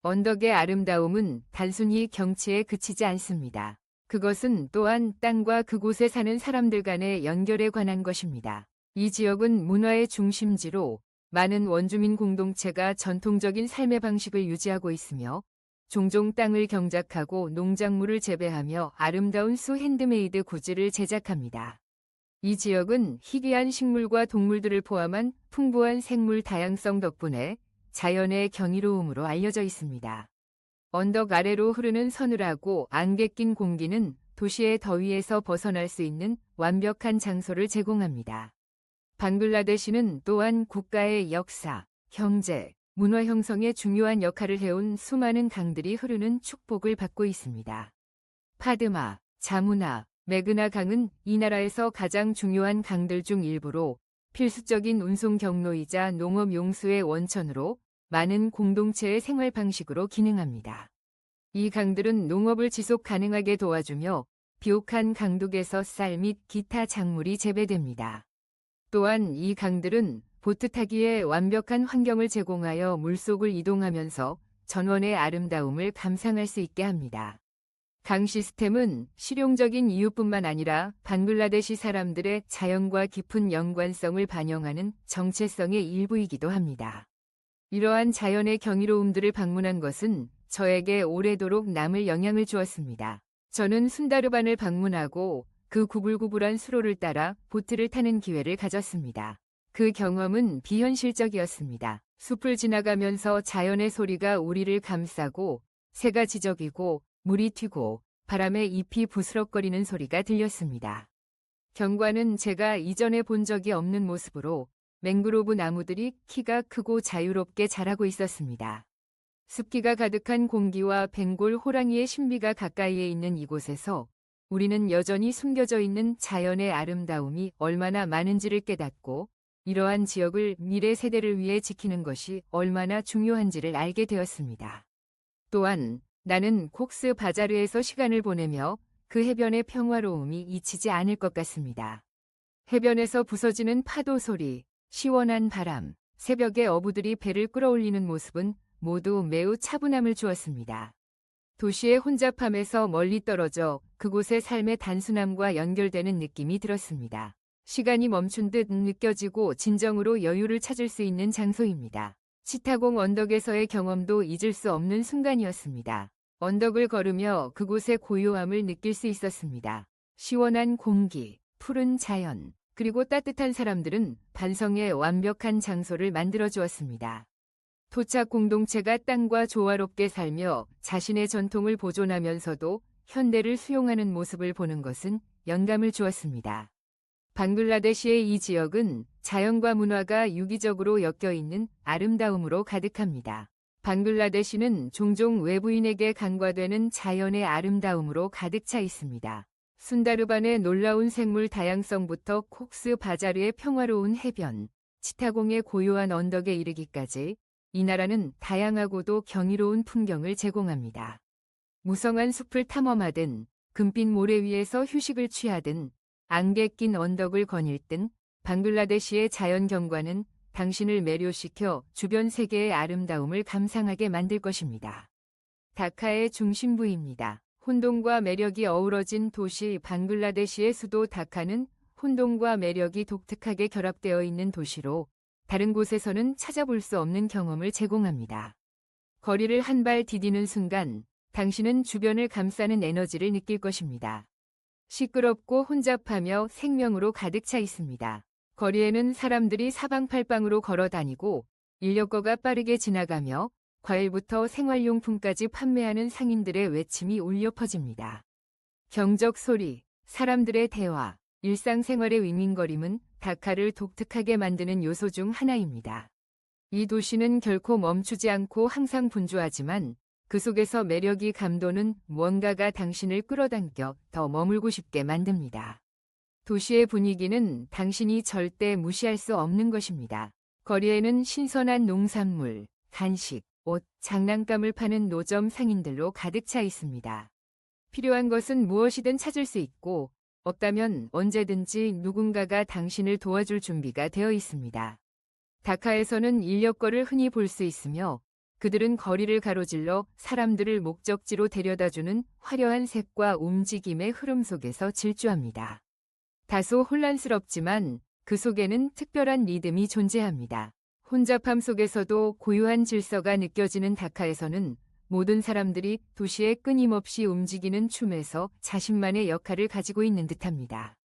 언덕의 아름다움은 단순히 경치에 그치지 않습니다. 그것은 또한 땅과 그곳에 사는 사람들 간의 연결에 관한 것입니다. 이 지역은 문화의 중심지로 많은 원주민 공동체가 전통적인 삶의 방식을 유지하고 있으며 종종 땅을 경작하고 농작물을 재배하며 아름다운 수 핸드메이드 굿즈를 제작합니다. 이 지역은 희귀한 식물과 동물들을 포함한 풍부한 생물 다양성 덕분에 자연의 경이로움으로 알려져 있습니다. 언덕 아래로 흐르는 서늘하고 안개 낀 공기는 도시의 더위에서 벗어날 수 있는 완벽한 장소를 제공합니다. 방글라데시는 또한 국가의 역사, 경제, 문화 형성에 중요한 역할을 해온 수많은 강들이 흐르는 축복을 받고 있습니다. 파드마, 자무나, 메그나 강은 이 나라에서 가장 중요한 강들 중 일부로 필수적인 운송 경로이자 농업 용수의 원천으로 많은 공동체의 생활 방식으로 기능합니다. 이 강들은 농업을 지속 가능하게 도와주며 비옥한 강둑에서 쌀 및 기타 작물이 재배됩니다. 또한 이 강들은 보트 타기에 완벽한 환경을 제공하여 물속을 이동하면서 전원의 아름다움을 감상할 수 있게 합니다. 강 시스템은 실용적인 이유뿐만 아니라 방글라데시 사람들의 자연과 깊은 연관성을 반영하는 정체성의 일부이기도 합니다. 이러한 자연의 경이로움들을 방문한 것은 저에게 오래도록 남을 영향을 주었습니다. 저는 순다르반을 방문하고 그 구불구불한 수로를 따라 보트를 타는 기회를 가졌습니다. 그 경험은 비현실적이었습니다. 숲을 지나가면서 자연의 소리가 우리를 감싸고 새가 지저귀고 물이 튀고 바람에 잎이 부스럭거리는 소리가 들렸습니다. 경관은 제가 이전에 본 적이 없는 모습으로 맹그로브 나무들이 키가 크고 자유롭게 자라고 있었습니다. 습기가 가득한 공기와 벵골 호랑이의 신비가 가까이에 있는 이곳에서 우리는 여전히 숨겨져 있는 자연의 아름다움이 얼마나 많은지를 깨닫고 이러한 지역을 미래 세대를 위해 지키는 것이 얼마나 중요한지를 알게 되었습니다. 또한 나는 콕스 바자르에서 시간을 보내며 그 해변의 평화로움이 잊히지 않을 것 같습니다. 해변에서 부서지는 파도 소리, 시원한 바람, 새벽에 어부들이 배를 끌어올리는 모습은 모두 매우 차분함을 주었습니다. 도시의 혼잡함에서 멀리 떨어져 그곳의 삶의 단순함과 연결되는 느낌이 들었습니다. 시간이 멈춘 듯 느껴지고 진정으로 여유를 찾을 수 있는 장소입니다. 치타공 언덕에서의 경험도 잊을 수 없는 순간이었습니다. 언덕을 걸으며 그곳의 고요함을 느낄 수 있었습니다. 시원한 공기, 푸른 자연, 그리고 따뜻한 사람들은 반성의 완벽한 장소를 만들어 주었습니다. 토착 공동체가 땅과 조화롭게 살며 자신의 전통을 보존하면서도 현대를 수용하는 모습을 보는 것은 영감을 주었습니다. 방글라데시의 이 지역은 자연과 문화가 유기적으로 엮여 있는 아름다움으로 가득합니다. 방글라데시는 종종 외부인에게 간과되는 자연의 아름다움으로 가득 차 있습니다. 순다르반의 놀라운 생물 다양성부터 콕스 바자르의 평화로운 해변, 치타공의 고요한 언덕에 이르기까지 이 나라는 다양하고도 경이로운 풍경을 제공합니다. 무성한 숲을 탐험하든 금빛 모래 위에서 휴식을 취하든 안개 낀 언덕을 거닐든 방글라데시의 자연 경관은 당신을 매료시켜 주변 세계의 아름다움을 감상하게 만들 것입니다. 다카의 중심부입니다. 혼돈과 매력이 어우러진 도시 방글라데시의 수도 다카는 혼돈과 매력이 독특하게 결합되어 있는 도시로 다른 곳에서는 찾아볼 수 없는 경험을 제공합니다. 거리를 한 발 디디는 순간 당신은 주변을 감싸는 에너지를 느낄 것입니다. 시끄럽고 혼잡하며 생명으로 가득 차 있습니다. 거리에는 사람들이 사방팔방으로 걸어 다니고 인력거가 빠르게 지나가며 과일부터 생활용품까지 판매하는 상인들의 외침이 울려 퍼집니다. 경적 소리, 사람들의 대화, 일상생활의 윙윙거림은 다카를 독특하게 만드는 요소 중 하나입니다. 이 도시는 결코 멈추지 않고 항상 분주하지만 그 속에서 매력이 감도는 무언가가 당신을 끌어당겨 더 머물고 싶게 만듭니다. 도시의 분위기는 당신이 절대 무시할 수 없는 것입니다. 거리에는 신선한 농산물, 간식, 옷, 장난감을 파는 노점 상인들로 가득 차 있습니다. 필요한 것은 무엇이든 찾을 수 있고 없다면 언제든지 누군가가 당신을 도와줄 준비가 되어 있습니다. 다카에서는 인력거를 흔히 볼 수 있으며 그들은 거리를 가로질러 사람들을 목적지로 데려다주는 화려한 색과 움직임의 흐름 속에서 질주합니다. 다소 혼란스럽지만 그 속에는 특별한 리듬이 존재합니다. 혼잡함 속에서도 고요한 질서가 느껴지는 다카에서는 모든 사람들이 도시에 끊임없이 움직이는 춤에서 자신만의 역할을 가지고 있는 듯합니다.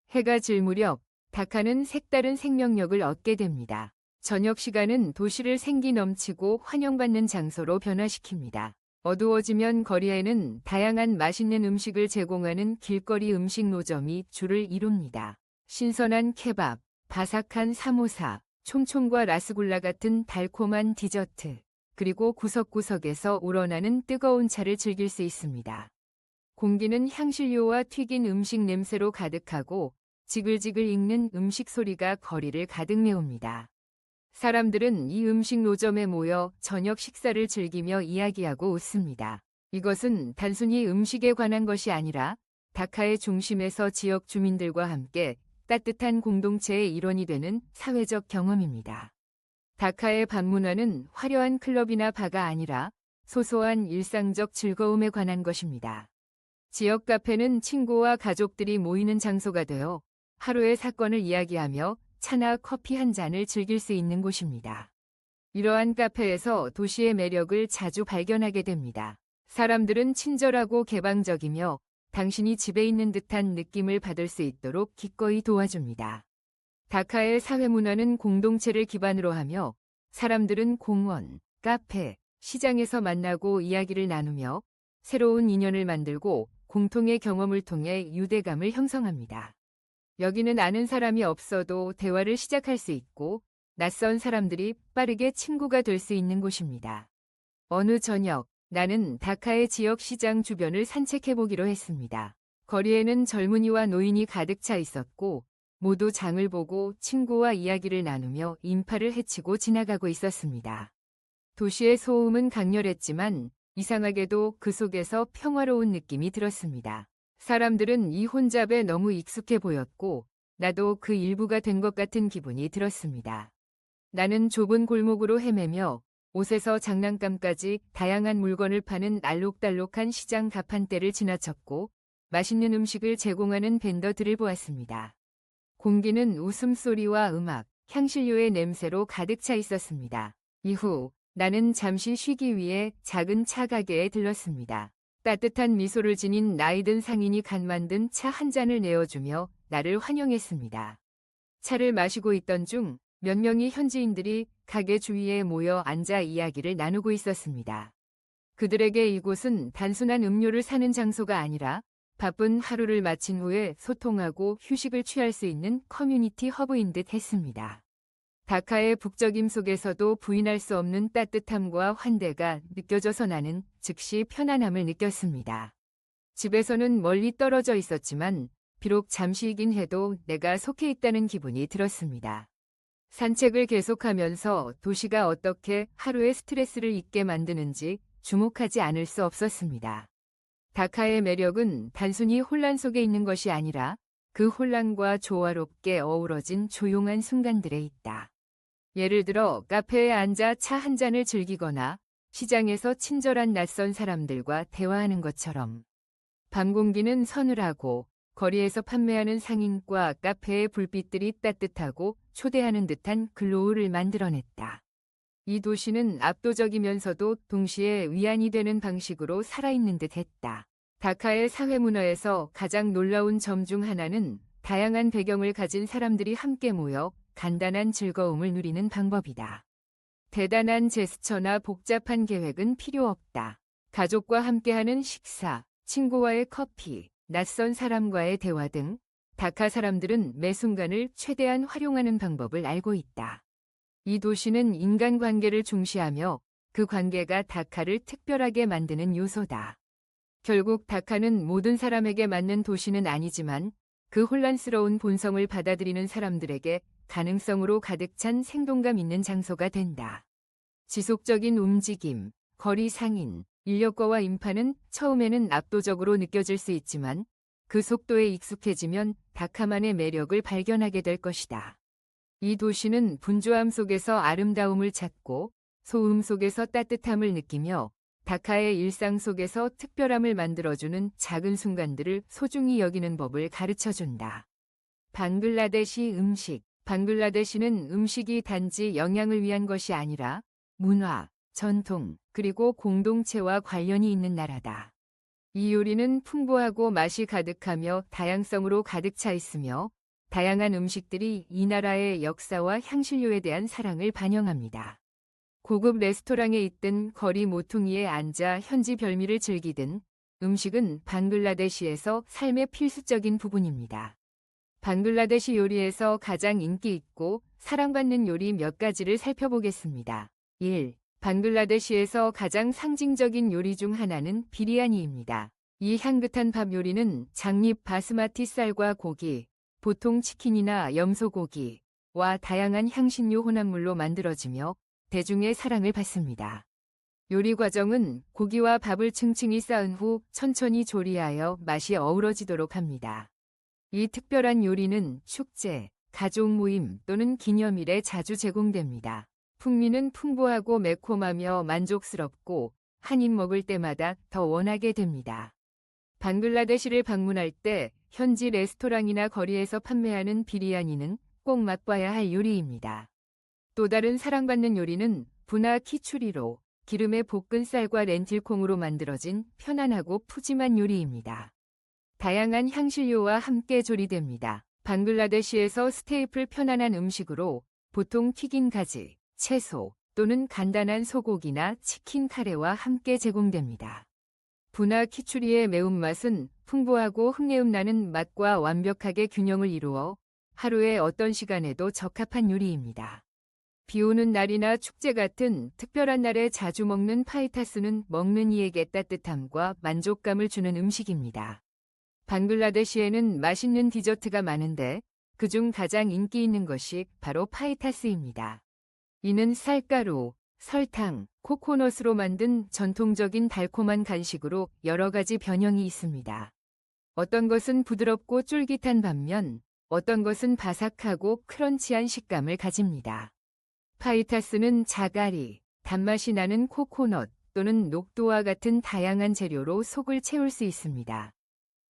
해가 질 무렵 다카는 색다른 생명력을 얻게 됩니다. 저녁 시간은 도시를 생기 넘치고 환영받는 장소로 변화시킵니다. 어두워지면 거리에는 다양한 맛있는 음식을 제공하는 길거리 음식 노점이 줄을 이룹니다. 신선한 케밥, 바삭한 사모사, 촘촘과 라스굴라 같은 달콤한 디저트, 그리고 구석구석에서 우러나는 뜨거운 차를 즐길 수 있습니다. 공기는 향신료와 튀긴 음식 냄새로 가득하고 지글지글 익는 음식 소리가 거리를 가득 메웁니다. 사람들은 이 음식 노점에 모여 저녁 식사를 즐기며 이야기하고 웃습니다. 이것은 단순히 음식에 관한 것이 아니라 다카의 중심에서 지역 주민들과 함께 따뜻한 공동체의 일원이 되는 사회적 경험입니다. 다카의 밤문화는 화려한 클럽이나 바가 아니라 소소한 일상적 즐거움에 관한 것입니다. 지역 카페는 친구와 가족들이 모이는 장소가 되어 하루의 사건을 이야기하며 차나 커피 한 잔을 즐길 수 있는 곳입니다. 이러한 카페에서 도시의 매력을 자주 발견하게 됩니다. 사람들은 친절하고 개방적이며 당신이 집에 있는 듯한 느낌을 받을 수 있도록 기꺼이 도와줍니다. 다카의 사회문화는 공동체를 기반으로 하며 사람들은 공원, 카페, 시장에서 만나고 이야기를 나누며 새로운 인연을 만들고 공통의 경험을 통해 유대감을 형성합니다. 여기는 아는 사람이 없어도 대화를 시작할 수 있고 낯선 사람들이 빠르게 친구가 될 수 있는 곳입니다. 어느 저녁, 나는 다카의 지역 시장 주변을 산책해보기로 했습니다. 거리에는 젊은이와 노인이 가득 차 있었고 모두 장을 보고 친구와 이야기를 나누며 인파를 헤치고 지나가고 있었습니다. 도시의 소음은 강렬했지만 이상하게도 그 속에서 평화로운 느낌이 들었습니다. 사람들은 이 혼잡에 너무 익숙해 보였고 나도 그 일부가 된 것 같은 기분이 들었습니다. 나는 좁은 골목으로 헤매며 옷에서 장난감까지 다양한 물건을 파는 알록달록한 시장 가판대를 지나쳤고 맛있는 음식을 제공하는 벤더들을 보았습니다. 공기는 웃음소리와 음악, 향신료의 냄새로 가득 차 있었습니다. 이후 나는 잠시 쉬기 위해 작은 차 가게에 들렀습니다. 따뜻한 미소를 지닌 나이든 상인이 간 만든 차 한 잔을 내어주며 나를 환영했습니다. 차를 마시고 있던 중 몇 명의 현지인들이 가게 주위에 모여 앉아 이야기를 나누고 있었습니다. 그들에게 이곳은 단순한 음료를 사는 장소가 아니라 바쁜 하루를 마친 후에 소통하고 휴식을 취할 수 있는 커뮤니티 허브인 듯 했습니다. 다카의 북적임 속에서도 부인할 수 없는 따뜻함과 환대가 느껴져서 나는 즉시 편안함을 느꼈습니다. 집에서는 멀리 떨어져 있었지만 비록 잠시이긴 해도 내가 속해 있다는 기분이 들었습니다. 산책을 계속하면서 도시가 어떻게 하루의 스트레스를 잊게 만드는지 주목하지 않을 수 없었습니다. 다카의 매력은 단순히 혼란 속에 있는 것이 아니라 그 혼란과 조화롭게 어우러진 조용한 순간들에 있다. 예를 들어 카페에 앉아 차 한 잔을 즐기거나 시장에서 친절한 낯선 사람들과 대화하는 것처럼. 밤 공기는 서늘하고 거리에서 판매하는 상인과 카페의 불빛들이 따뜻하고 초대하는 듯한 글로우를 만들어냈다. 이 도시는 압도적이면서도 동시에 위안이 되는 방식으로 살아있는 듯 했다. 다카의 사회문화에서 가장 놀라운 점 중 하나는 다양한 배경을 가진 사람들이 함께 모여 간단한 즐거움을 누리는 방법이다. 대단한 제스처나 복잡한 계획은 필요 없다. 가족과 함께하는 식사, 친구와의 커피, 낯선 사람과의 대화 등 다카 사람들은 매 순간을 최대한 활용하는 방법을 알고 있다. 이 도시는 인간관계를 중시하며 그 관계가 다카를 특별하게 만드는 요소다. 결국 다카는 모든 사람에게 맞는 도시는 아니지만 그 혼란스러운 본성을 받아들이는 사람들에게 가능성으로 가득 찬 생동감 있는 장소가 된다. 지속적인 움직임, 거리 상인, 인력거와 인파는 처음에는 압도적으로 느껴질 수 있지만 그 속도에 익숙해지면 다카만의 매력을 발견하게 될 것이다. 이 도시는 분주함 속에서 아름다움을 찾고 소음 속에서 따뜻함을 느끼며 다카의 일상 속에서 특별함을 만들어주는 작은 순간들을 소중히 여기는 법을 가르쳐준다. 방글라데시 음식. 방글라데시는 음식이 단지 영양을 위한 것이 아니라 문화, 전통, 그리고 공동체와 관련이 있는 나라다. 이 요리는 풍부하고 맛이 가득하며 다양성으로 가득 차 있으며 다양한 음식들이 이 나라의 역사와 향신료에 대한 사랑을 반영합니다. 고급 레스토랑에 있든 거리 모퉁이에 앉아 현지 별미를 즐기든 음식은 방글라데시에서 삶의 필수적인 부분입니다. 방글라데시 요리에서 가장 인기 있고 사랑받는 요리 몇 가지를 살펴보겠습니다. 1. 방글라데시에서 가장 상징적인 요리 중 하나는 비리아니입니다. 이 향긋한 밥 요리는 장립 바스마티 쌀과 고기, 보통 치킨이나 염소고기와 다양한 향신료 혼합물로 만들어지며 대중의 사랑을 받습니다. 요리 과정은 고기와 밥을 층층이 쌓은 후 천천히 조리하여 맛이 어우러지도록 합니다. 이 특별한 요리는 축제, 가족 모임 또는 기념일에 자주 제공됩니다. 풍미는 풍부하고 매콤하며 만족스럽고 한 입 먹을 때마다 더 원하게 됩니다. 방글라데시를 방문할 때 현지 레스토랑이나 거리에서 판매하는 비리아니는 꼭 맛봐야 할 요리입니다. 또 다른 사랑받는 요리는 부나 키추리로 기름에 볶은 쌀과 렌틸콩으로 만들어진 편안하고 푸짐한 요리입니다. 다양한 향신료와 함께 조리됩니다. 방글라데시에서 스테이플 편안한 음식으로 보통 튀긴 가지, 채소 또는 간단한 소고기나 치킨 카레와 함께 제공됩니다. 부나 키추리의 매운맛은 풍부하고 흙내음 나는 맛과 완벽하게 균형을 이루어 하루의 어떤 시간에도 적합한 요리입니다. 비 오는 날이나 축제 같은 특별한 날에 자주 먹는 파이타스는 먹는 이에게 따뜻함과 만족감을 주는 음식입니다. 방글라데시에는 맛있는 디저트가 많은데 그중 가장 인기 있는 것이 바로 파이타스입니다. 이는 쌀가루, 설탕, 코코넛으로 만든 전통적인 달콤한 간식으로 여러 가지 변형이 있습니다. 어떤 것은 부드럽고 쫄깃한 반면 어떤 것은 바삭하고 크런치한 식감을 가집니다. 파이타스는 자가리, 단맛이 나는 코코넛 또는 녹두와 같은 다양한 재료로 속을 채울 수 있습니다.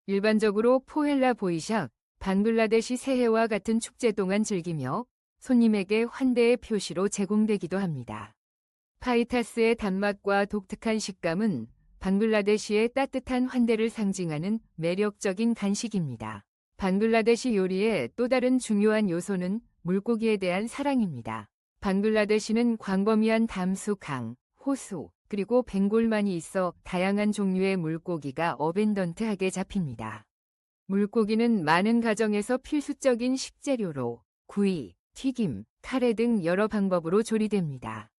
일반적으로 포헬라 보이샥, 방글라데시 새해와 같은 축제 동안 즐기며 손님에게 환대의 표시로 제공되기도 합니다. 파이타스의 단맛과 독특한 식감은 방글라데시의 따뜻한 환대를 상징하는 매력적인 간식입니다. 방글라데시 요리의 또 다른 중요한 요소는 물고기에 대한 사랑입니다. 방글라데시는 광범위한 담수, 강, 호수, 그리고 벵골만이 있어 다양한 종류의 물고기가 어벤던트하게 잡힙니다. 물고기는 많은 가정에서 필수적인 식재료로 구이, 튀김, 카레 등 여러 방법으로 조리됩니다.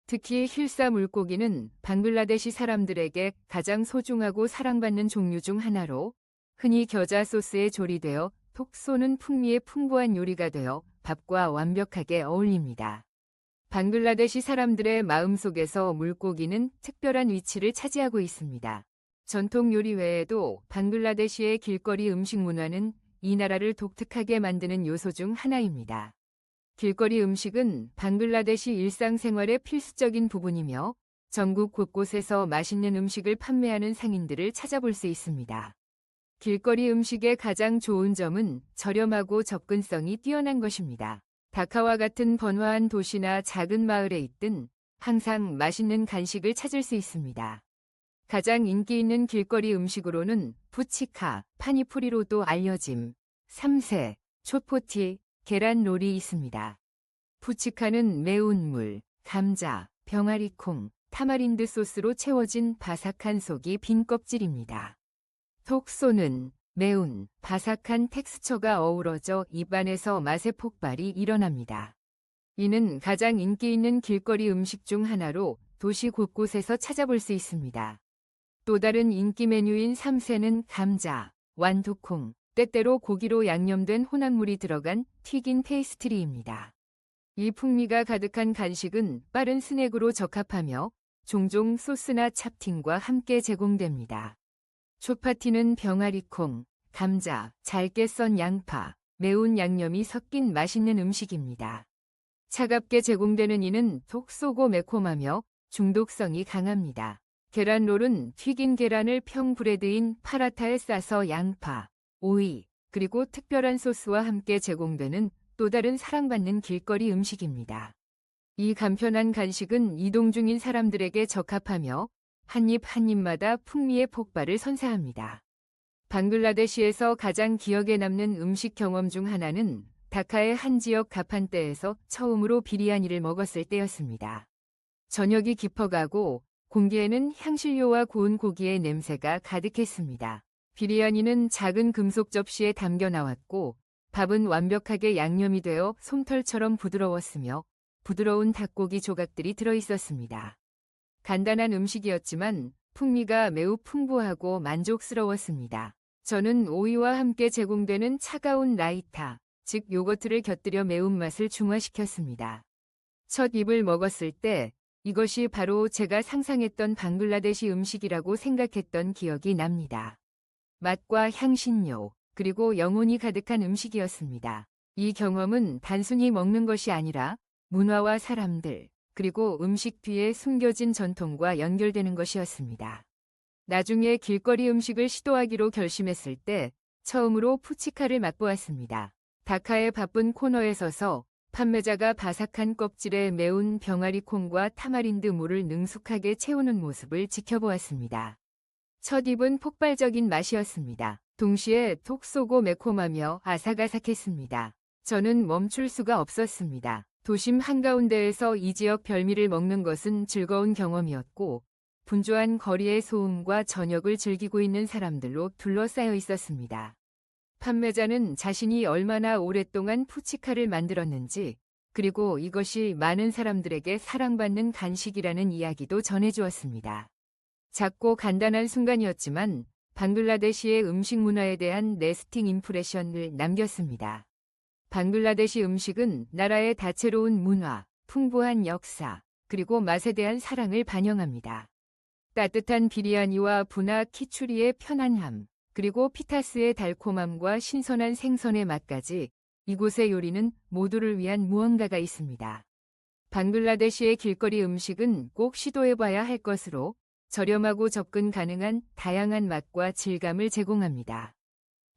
특히 힐사 물고기는 방글라데시 사람들에게 가장 소중하고 사랑받는 종류 중 하나로 흔히 겨자 소스에 조리되어 톡 쏘는 풍미의 풍부한 요리가 되어 밥과 완벽하게 어울립니다. 방글라데시 사람들의 마음속에서 물고기는 특별한 위치를 차지하고 있습니다. 전통 요리 외에도 방글라데시의 길거리 음식 문화는 이 나라를 독특하게 만드는 요소 중 하나입니다. 길거리 음식은 방글라데시 일상생활의 필수적인 부분이며 전국 곳곳에서 맛있는 음식을 판매하는 상인들을 찾아볼 수 있습니다. 길거리 음식의 가장 좋은 점은 저렴하고 접근성이 뛰어난 것입니다. 다카와 같은 번화한 도시나 작은 마을에 있든 항상 맛있는 간식을 찾을 수 있습니다. 가장 인기 있는 길거리 음식으로는 부치카, 파니푸리로도 알려짐, 삼세, 초포티, 계란롤이 있습니다. 부치카는 매운 물, 감자, 병아리콩, 타마린드 소스로 채워진 바삭한 속이 빈 껍질입니다. 톡소는 매운, 바삭한 텍스처가 어우러져 입안에서 맛의 폭발이 일어납니다. 이는 가장 인기 있는 길거리 음식 중 하나로 도시 곳곳에서 찾아볼 수 있습니다. 또 다른 인기 메뉴인 삼세는 감자, 완두콩, 때때로 고기로 양념된 혼합물이 들어간 튀긴 페이스트리입니다. 이 풍미가 가득한 간식은 빠른 스낵으로 적합하며 종종 소스나 찹팅과 함께 제공됩니다. 초파티는 병아리콩, 감자, 잘게 썬 양파, 매운 양념이 섞인 맛있는 음식입니다. 차갑게 제공되는 이는 톡 쏘고 매콤하며 중독성이 강합니다. 계란롤은 튀긴 계란을 평브레드인 파라타에 싸서 양파, 오이, 그리고 특별한 소스와 함께 제공되는 또 다른 사랑받는 길거리 음식입니다. 이 간편한 간식은 이동 중인 사람들에게 적합하며 한 입 한 입마다 풍미의 폭발을 선사합니다. 방글라데시에서 가장 기억에 남는 음식 경험 중 하나는 다카의 한 지역 가판대에서 처음으로 비리아니를 먹었을 때였습니다. 저녁이 깊어가고 공기에는 향신료와 구운 고기의 냄새가 가득했습니다. 비리아니는 작은 금속 접시에 담겨 나왔고 밥은 완벽하게 양념이 되어 솜털처럼 부드러웠으며 부드러운 닭고기 조각들이 들어있었습니다. 간단한 음식이었지만 풍미가 매우 풍부하고 만족스러웠습니다. 저는 오이와 함께 제공되는 차가운 라이타, 즉 요거트를 곁들여 매운맛을 중화시켰습니다. 첫 입을 먹었을 때 이것이 바로 제가 상상했던 방글라데시 음식이라고 생각했던 기억이 납니다. 맛과 향신료, 그리고 영혼이 가득한 음식이었습니다. 이 경험은 단순히 먹는 것이 아니라 문화와 사람들, 그리고 음식 뒤에 숨겨진 전통과 연결되는 것이었습니다. 나중에 길거리 음식을 시도하기로 결심했을 때 처음으로 푸치카를 맛보았습니다. 다카의 바쁜 코너에 서서 판매자가 바삭한 껍질에 매운 병아리 콩과 타마린드 물을 능숙하게 채우는 모습을 지켜보았습니다. 첫 입은 폭발적인 맛이었습니다. 동시에 톡 쏘고 매콤하며 아삭아삭했습니다. 저는 멈출 수가 없었습니다. 도심 한가운데에서 이 지역 별미를 먹는 것은 즐거운 경험이었고 분주한 거리의 소음과 저녁을 즐기고 있는 사람들로 둘러싸여 있었습니다. 판매자는 자신이 얼마나 오랫동안 푸치카를 만들었는지 그리고 이것이 많은 사람들에게 사랑받는 간식이라는 이야기도 전해주었습니다. 작고 간단한 순간이었지만 방글라데시의 음식 문화에 대한 레스팅 임프레션을 남겼습니다. 방글라데시 음식은 나라의 다채로운 문화, 풍부한 역사, 그리고 맛에 대한 사랑을 반영합니다. 따뜻한 비리아니와 부나 키추리의 편안함, 그리고 피타스의 달콤함과 신선한 생선의 맛까지 이곳의 요리는 모두를 위한 무언가가 있습니다. 방글라데시의 길거리 음식은 꼭 시도해봐야 할 것으로 저렴하고 접근 가능한 다양한 맛과 질감을 제공합니다.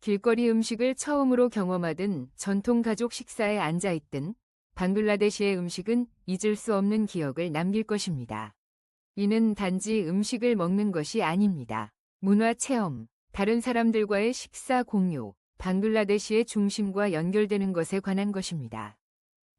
길거리 음식을 처음으로 경험하든 전통 가족 식사에 앉아있든 방글라데시의 음식은 잊을 수 없는 기억을 남길 것입니다. 이는 단지 음식을 먹는 것이 아닙니다. 문화 체험, 다른 사람들과의 식사 공유, 방글라데시의 중심과 연결되는 것에 관한 것입니다.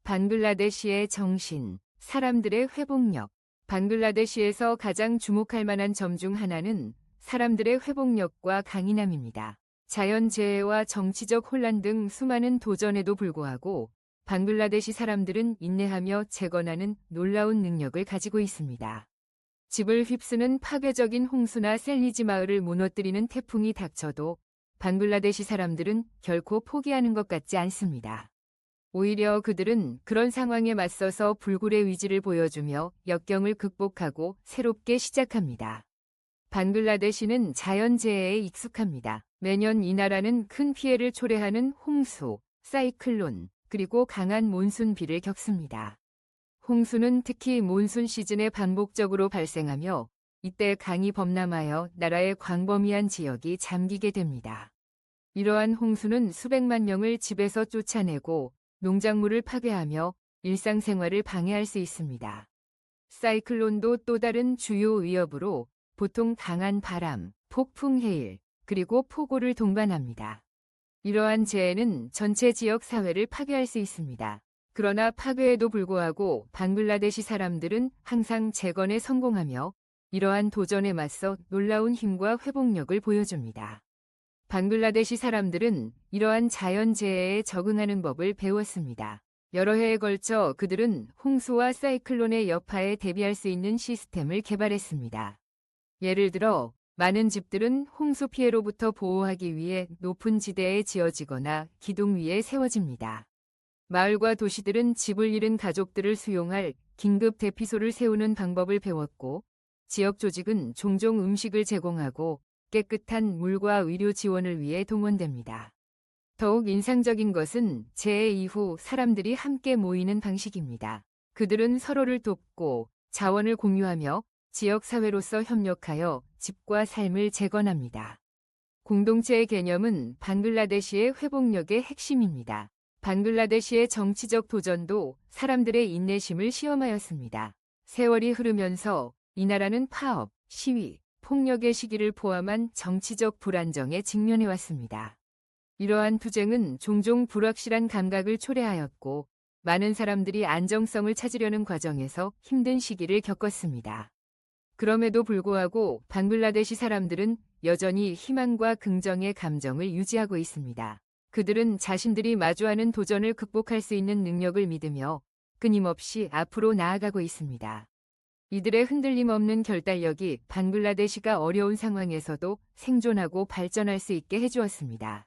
방글라데시의 정신, 사람들의 회복력. 방글라데시에서 가장 주목할 만한 점 중 하나는 사람들의 회복력과 강인함입니다. 자연재해와 정치적 혼란 등 수많은 도전에도 불구하고 방글라데시 사람들은 인내하며 재건하는 놀라운 능력을 가지고 있습니다. 집을 휩쓰는 파괴적인 홍수나 셀리지 마을을 무너뜨리는 태풍이 닥쳐도 방글라데시 사람들은 결코 포기하는 것 같지 않습니다. 오히려 그들은 그런 상황에 맞서서 불굴의 의지를 보여주며 역경을 극복하고 새롭게 시작합니다. 방글라데시는 자연재해에 익숙합니다. 매년 이 나라는 큰 피해를 초래하는 홍수, 사이클론, 그리고 강한 몬순비를 겪습니다. 홍수는 특히 몬순 시즌에 반복적으로 발생하며 이때 강이 범람하여 나라의 광범위한 지역이 잠기게 됩니다. 이러한 홍수는 수백만 명을 집에서 쫓아내고 농작물을 파괴하며 일상생활을 방해할 수 있습니다. 사이클론도 또 다른 주요 위협으로 보통 강한 바람, 폭풍 해일, 그리고 폭우를 동반합니다. 이러한 재해는 전체 지역 사회를 파괴할 수 있습니다. 그러나 파괴에도 불구하고 방글라데시 사람들은 항상 재건에 성공하며 이러한 도전에 맞서 놀라운 힘과 회복력을 보여줍니다. 방글라데시 사람들은 이러한 자연재해에 적응하는 법을 배웠습니다. 여러 해에 걸쳐 그들은 홍수와 사이클론의 여파에 대비할 수 있는 시스템을 개발했습니다. 예를 들어 많은 집들은 홍수 피해로부터 보호하기 위해 높은 지대에 지어지거나 기둥 위에 세워집니다. 마을과 도시들은 집을 잃은 가족들을 수용할 긴급 대피소를 세우는 방법을 배웠고 지역 조직은 종종 음식을 제공하고 깨끗한 물과 의료 지원을 위해 동원됩니다. 더욱 인상적인 것은 재해 이후 사람들이 함께 모이는 방식입니다. 그들은 서로를 돕고 자원을 공유하며 지역사회로서 협력하여 집과 삶을 재건합니다. 공동체의 개념은 방글라데시의 회복력의 핵심입니다. 방글라데시의 정치적 도전도 사람들의 인내심을 시험하였습니다. 세월이 흐르면서 이 나라는 파업, 시위, 폭력의 시기를 포함한 정치적 불안정에 직면해왔습니다. 이러한 투쟁은 종종 불확실한 감각을 초래하였고 많은 사람들이 안정성을 찾으려는 과정에서 힘든 시기를 겪었습니다. 그럼에도 불구하고 방글라데시 사람들은 여전히 희망과 긍정의 감정을 유지하고 있습니다. 그들은 자신들이 마주하는 도전을 극복할 수 있는 능력을 믿으며 끊임없이 앞으로 나아가고 있습니다. 이들의 흔들림 없는 결단력이 방글라데시가 어려운 상황에서도 생존하고 발전할 수 있게 해주었습니다.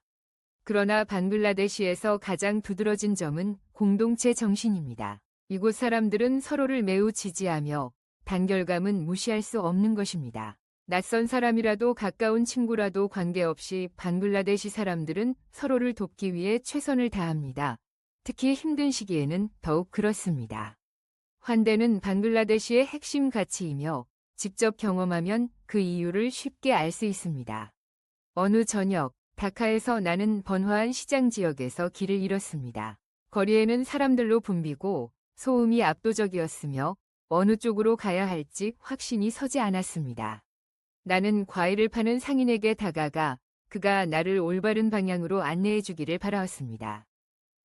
그러나 방글라데시에서 가장 두드러진 점은 공동체 정신입니다. 이곳 사람들은 서로를 매우 지지하며 단결감은 무시할 수 없는 것입니다. 낯선 사람이라도 가까운 친구라도 관계없이 방글라데시 사람들은 서로를 돕기 위해 최선을 다합니다. 특히 힘든 시기에는 더욱 그렇습니다. 환대는 방글라데시의 핵심 가치이며 직접 경험하면 그 이유를 쉽게 알 수 있습니다. 어느 저녁, 다카에서 나는 번화한 시장 지역에서 길을 잃었습니다. 거리에는 사람들로 붐비고 소음이 압도적이었으며 어느 쪽으로 가야 할지 확신이 서지 않았습니다. 나는 과일을 파는 상인에게 다가가 그가 나를 올바른 방향으로 안내해 주기를 바라왔습니다.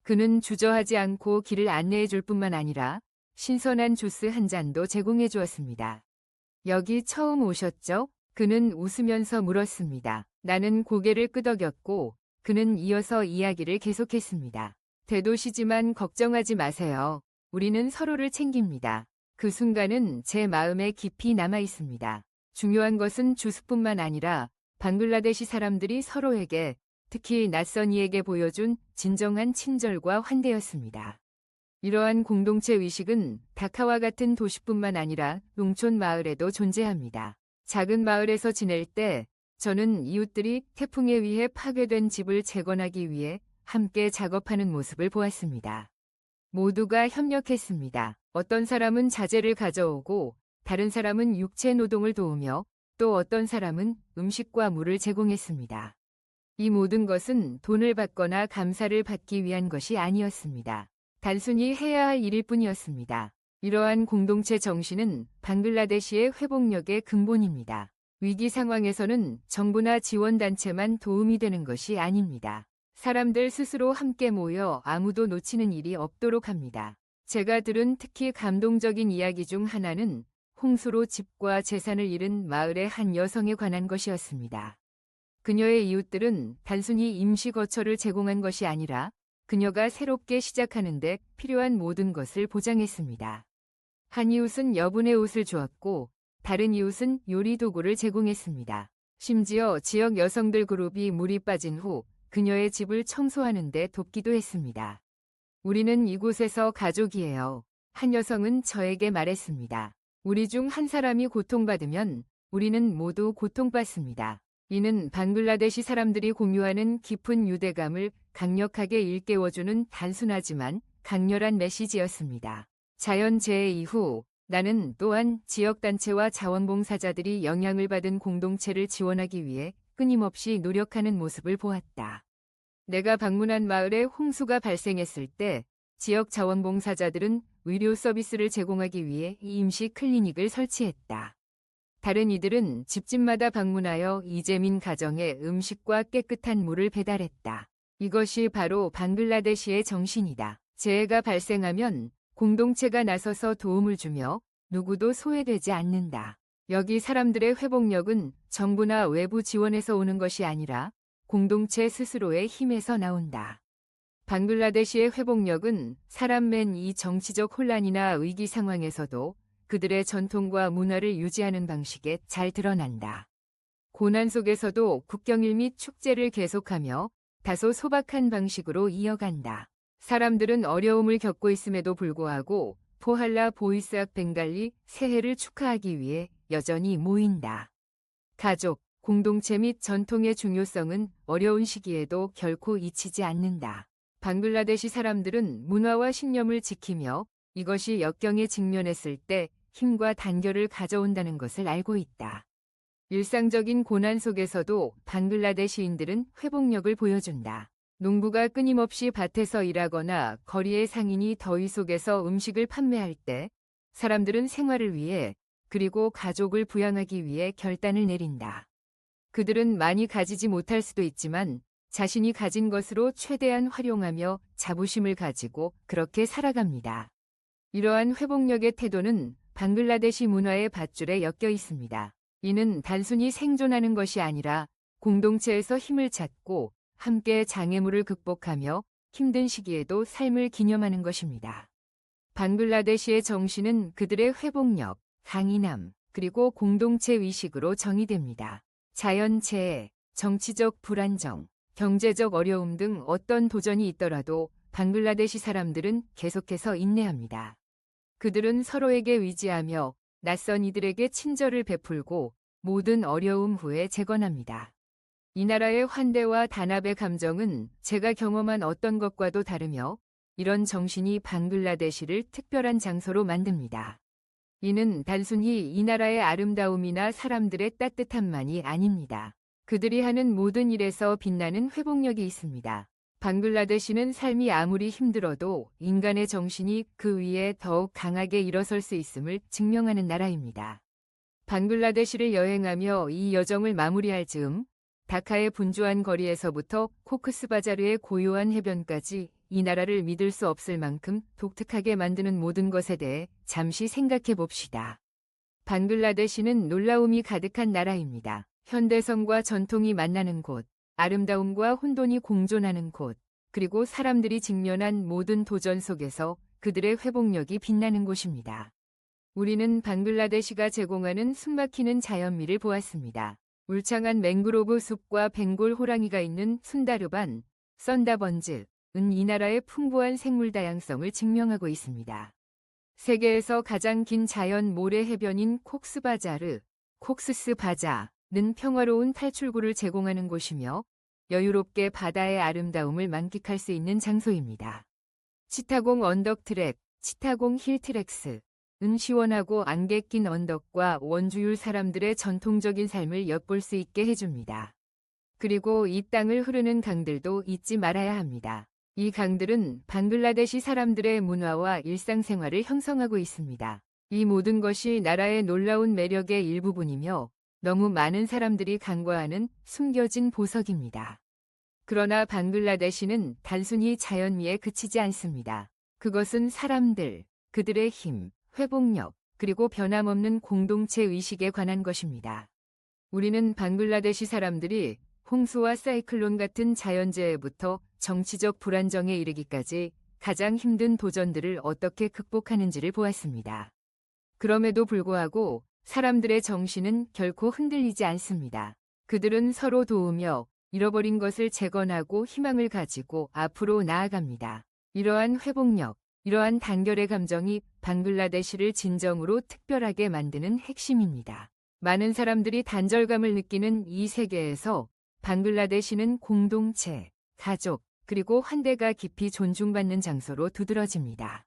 그는 주저하지 않고 길을 안내해 줄 뿐만 아니라 신선한 주스 한 잔도 제공해 주었습니다. 여기 처음 오셨죠? 그는 웃으면서 물었습니다. 나는 고개를 끄덕였고 그는 이어서 이야기를 계속했습니다. 대도시지만 걱정하지 마세요. 우리는 서로를 챙깁니다. 그 순간은 제 마음에 깊이 남아 있습니다. 중요한 것은 주스뿐만 아니라 방글라데시 사람들이 서로에게, 특히 낯선 이에게 보여준 진정한 친절과 환대였습니다. 이러한 공동체 의식은 다카와 같은 도시뿐만 아니라 농촌 마을에도 존재합니다. 작은 마을에서 지낼 때 저는 이웃들이 태풍에 의해 파괴된 집을 재건하기 위해 함께 작업하는 모습을 보았습니다. 모두가 협력했습니다. 어떤 사람은 자재를 가져오고 다른 사람은 육체 노동을 도우며 또 어떤 사람은 음식과 물을 제공했습니다. 이 모든 것은 돈을 받거나 감사를 받기 위한 것이 아니었습니다. 단순히 해야 할 일일 뿐이었습니다. 이러한 공동체 정신은 방글라데시의 회복력의 근본입니다. 위기 상황에서는 정부나 지원단체만 도움이 되는 것이 아닙니다. 사람들 스스로 함께 모여 아무도 놓치는 일이 없도록 합니다. 제가 들은 특히 감동적인 이야기 중 하나는 홍수로 집과 재산을 잃은 마을의 한 여성에 관한 것이었습니다. 그녀의 이웃들은 단순히 임시 거처를 제공한 것이 아니라 그녀가 새롭게 시작하는 데 필요한 모든 것을 보장했습니다. 한 이웃은 여분의 옷을 주었고 다른 이웃은 요리 도구를 제공했습니다. 심지어 지역 여성들 그룹이 물이 빠진 후 그녀의 집을 청소하는 데 돕기도 했습니다. 우리는 이곳에서 가족이에요. 한 여성은 저에게 말했습니다. 우리 중 한 사람이 고통받으면 우리는 모두 고통받습니다. 이는 방글라데시 사람들이 공유하는 깊은 유대감을 강력하게 일깨워주는 단순하지만 강렬한 메시지였습니다. 자연재해 이후 나는 또한 지역단체와 자원봉사자들이 영향을 받은 공동체를 지원하기 위해 끊임없이 노력하는 모습을 보았다. 내가 방문한 마을에 홍수가 발생했을 때 지역 자원봉사자들은 의료 서비스를 제공하기 위해 임시 클리닉을 설치했다. 다른 이들은 집집마다 방문하여 이재민 가정에 음식과 깨끗한 물을 배달했다. 이것이 바로 방글라데시의 정신이다. 재해가 발생하면 공동체가 나서서 도움을 주며 누구도 소외되지 않는다. 여기 사람들의 회복력은 정부나 외부 지원에서 오는 것이 아니라 공동체 스스로의 힘에서 나온다. 방글라데시의 회복력은 사람맨 이 정치적 혼란이나 위기 상황에서도 그들의 전통과 문화를 유지하는 방식에 잘 드러난다. 고난 속에서도 국경일 및 축제를 계속하며 다소 소박한 방식으로 이어간다. 사람들은 어려움을 겪고 있음에도 불구하고 포할라 보이스악 벵갈리 새해를 축하하기 위해 여전히 모인다. 가족, 공동체 및 전통의 중요성은 어려운 시기에도 결코 잊히지 않는다. 방글라데시 사람들은 문화와 신념을 지키며 이것이 역경에 직면했을 때 힘과 단결을 가져온다는 것을 알고 있다. 일상적인 고난 속에서도 방글라데시인들은 회복력을 보여준다. 농부가 끊임없이 밭에서 일하거나 거리의 상인이 더위 속에서 음식을 판매할 때 사람들은 생활을 위해 그리고 가족을 부양하기 위해 결단을 내린다. 그들은 많이 가지지 못할 수도 있지만 자신이 가진 것으로 최대한 활용하며 자부심을 가지고 그렇게 살아갑니다. 이러한 회복력의 태도는 방글라데시 문화의 밧줄에 엮여 있습니다. 이는 단순히 생존하는 것이 아니라 공동체에서 힘을 찾고 함께 장애물을 극복하며 힘든 시기에도 삶을 기념하는 것입니다. 방글라데시의 정신은 그들의 회복력, 강인함, 그리고 공동체 의식으로 정의됩니다. 자연재해, 정치적 불안정, 경제적 어려움 등 어떤 도전이 있더라도 방글라데시 사람들은 계속해서 인내합니다. 그들은 서로에게 의지하며 낯선 이들에게 친절을 베풀고 모든 어려움 후에 재건합니다. 이 나라의 환대와 단합의 감정은 제가 경험한 어떤 것과도 다르며 이런 정신이 방글라데시를 특별한 장소로 만듭니다. 이는 단순히 이 나라의 아름다움이나 사람들의 따뜻함만이 아닙니다. 그들이 하는 모든 일에서 빛나는 회복력이 있습니다. 방글라데시는 삶이 아무리 힘들어도 인간의 정신이 그 위에 더욱 강하게 일어설 수 있음을 증명하는 나라입니다. 방글라데시를 여행하며 이 여정을 마무리할 즈음 다카의 분주한 거리에서부터 코크스바자르의 고요한 해변까지 이 나라를 믿을 수 없을 만큼 독특하게 만드는 모든 것에 대해 잠시 생각해 봅시다. 방글라데시는 놀라움이 가득한 나라입니다. 현대성과 전통이 만나는 곳, 아름다움과 혼돈이 공존하는 곳, 그리고 사람들이 직면한 모든 도전 속에서 그들의 회복력이 빛나는 곳입니다. 우리는 방글라데시가 제공하는 숨막히는 자연미를 보았습니다. 울창한 맹그로브 숲과 벵골 호랑이가 있는 순다르반, 썬다번즈, 은 이 나라의 풍부한 생물 다양성을 증명하고 있습니다. 세계에서 가장 긴 자연 모래 해변인 콕스바자르, 콕스스바자는 평화로운 탈출구를 제공하는 곳이며 여유롭게 바다의 아름다움을 만끽할 수 있는 장소입니다. 치타공 언덕 트랙, 치타공 힐 트랙스, 은 시원하고 안개 낀 언덕과 원주율 사람들의 전통적인 삶을 엿볼 수 있게 해줍니다. 그리고 이 땅을 흐르는 강들도 잊지 말아야 합니다. 이 강들은 방글라데시 사람들의 문화와 일상생활을 형성하고 있습니다. 이 모든 것이 나라의 놀라운 매력의 일부분이며 너무 많은 사람들이 간과하는 숨겨진 보석입니다. 그러나 방글라데시는 단순히 자연미에 그치지 않습니다. 그것은 사람들, 그들의 힘, 회복력, 그리고 변함없는 공동체 의식에 관한 것입니다. 우리는 방글라데시 사람들이 홍수와 사이클론 같은 자연재해부터 정치적 불안정에 이르기까지 가장 힘든 도전들을 어떻게 극복하는지를 보았습니다. 그럼에도 불구하고 사람들의 정신은 결코 흔들리지 않습니다. 그들은 서로 도우며 잃어버린 것을 재건하고 희망을 가지고 앞으로 나아갑니다. 이러한 회복력, 이러한 단결의 감정이 방글라데시를 진정으로 특별하게 만드는 핵심입니다. 많은 사람들이 단절감을 느끼는 이 세계에서 방글라데시는 공동체, 가족, 그리고 환대가 깊이 존중받는 장소로 두드러집니다.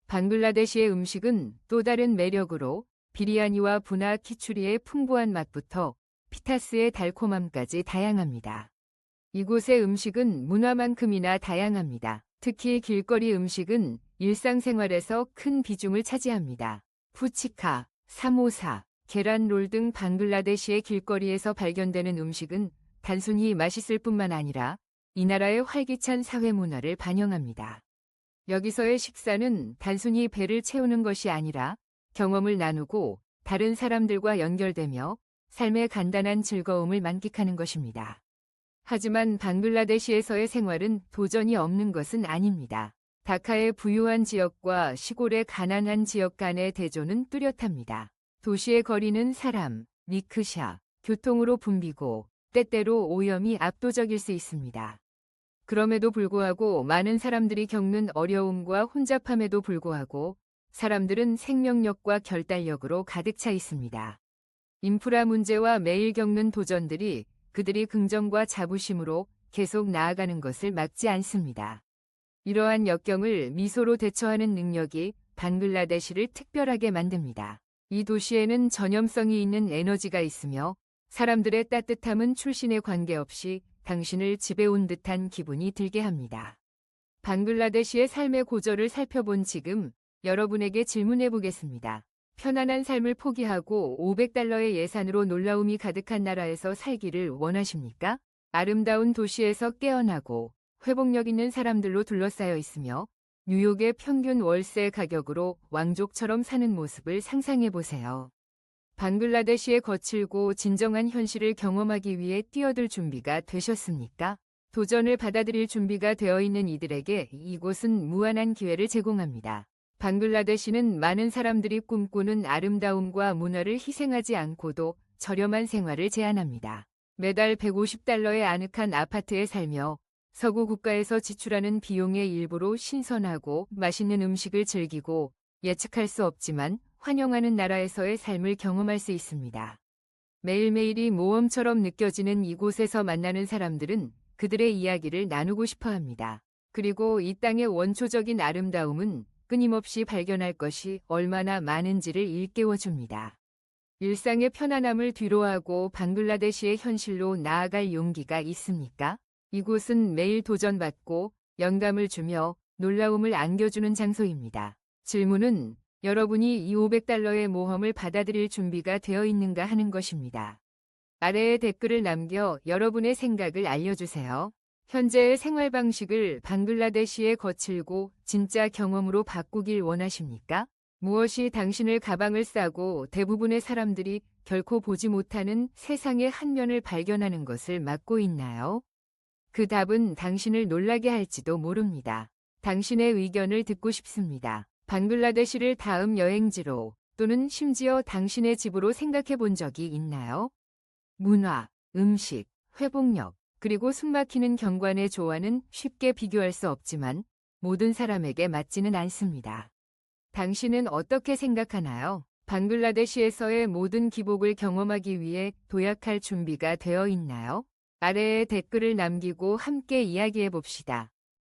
방글라데시의 음식은 또 다른 매력으로 비리아니와 부나 키추리의 풍부한 맛부터 피타스의 달콤함까지 다양합니다. 이곳의 음식은 문화만큼이나 다양합니다. 특히 길거리 음식은 일상생활에서 큰 비중을 차지합니다. 푸치카, 사모사, 계란롤 등 방글라데시의 길거리에서 발견되는 음식은 단순히 맛있을 뿐만 아니라 이 나라의 활기찬 사회 문화를 반영합니다. 여기서의 식사는 단순히 배를 채우는 것이 아니라 경험을 나누고 다른 사람들과 연결되며 삶의 간단한 즐거움을 만끽하는 것입니다. 하지만 방글라데시에서의 생활은 도전이 없는 것은 아닙니다. 다카의 부유한 지역과 시골의 가난한 지역 간의 대조는 뚜렷합니다. 도시의 거리는 사람, 리크샤, 교통으로 붐비고 때때로 오염이 압도적일 수 있습니다. 그럼에도 불구하고 많은 사람들이 겪는 어려움과 혼잡함에도 불구하고 사람들은 생명력과 결단력으로 가득 차 있습니다. 인프라 문제와 매일 겪는 도전들이 그들이 긍정과 자부심으로 계속 나아가는 것을 막지 않습니다. 이러한 역경을 미소로 대처하는 능력이 방글라데시를 특별하게 만듭니다. 이 도시에는 전염성이 있는 에너지가 있으며 사람들의 따뜻함은 출신에 관계없이 당신을 지배온 듯한 기분이 들게 합니다. 방글라데시의 삶의 고절을 살펴본 지금 여러분에게 질문해 보겠습니다. 편안한 삶을 포기하고 $500의 예산으로 놀라움이 가득한 나라에서 살기를 원하십니까? 아름다운 도시에서 깨어나고 회복력 있는 사람들로 둘러싸여 있으며 뉴욕의 평균 월세 가격으로 왕족처럼 사는 모습을 상상해 보세요. 방글라데시의 거칠고 진정한 현실을 경험하기 위해 뛰어들 준비가 되셨습니까? 도전을 받아들일 준비가 되어 있는 이들에게 이곳은 무한한 기회를 제공합니다. 방글라데시는 많은 사람들이 꿈꾸는 아름다움과 문화를 희생하지 않고도 저렴한 생활을 제안합니다. 매달 150달러의 아늑한 아파트에 살며 서구 국가에서 지출하는 비용의 일부로 신선하고 맛있는 음식을 즐기고 예측할 수 없지만 환영하는 나라에서의 삶을 경험할 수 있습니다. 매일매일이 모험처럼 느껴지는 이곳에서 만나는 사람들은 그들의 이야기를 나누고 싶어 합니다. 그리고 이 땅의 원초적인 아름다움은 끊임없이 발견할 것이 얼마나 많은지를 일깨워 줍니다. 일상의 편안함을 뒤로하고 방글라데시의 현실로 나아갈 용기가 있습니까? 이곳은 매일 도전받고 영감을 주며 놀라움을 안겨주는 장소입니다. 질문은 여러분이 이 500달러의 모험을 받아들일 준비가 되어 있는가 하는 것입니다. 아래에 댓글을 남겨 여러분의 생각을 알려주세요. 현재의 생활 방식을 방글라데시의 거칠고 진짜 경험으로 바꾸길 원하십니까? 무엇이 당신을 가방을 싸고 대부분의 사람들이 결코 보지 못하는 세상의 한 면을 발견하는 것을 막고 있나요? 그 답은 당신을 놀라게 할지도 모릅니다. 당신의 의견을 듣고 싶습니다. 방글라데시를 다음 여행지로 또는 심지어 당신의 집으로 생각해 본 적이 있나요? 문화, 음식, 회복력, 그리고 숨막히는 경관의 조화는 쉽게 비교할 수 없지만 모든 사람에게 맞지는 않습니다. 당신은 어떻게 생각하나요? 방글라데시에서의 모든 기복을 경험하기 위해 도약할 준비가 되어 있나요? 아래에 댓글을 남기고 함께 이야기해 봅시다.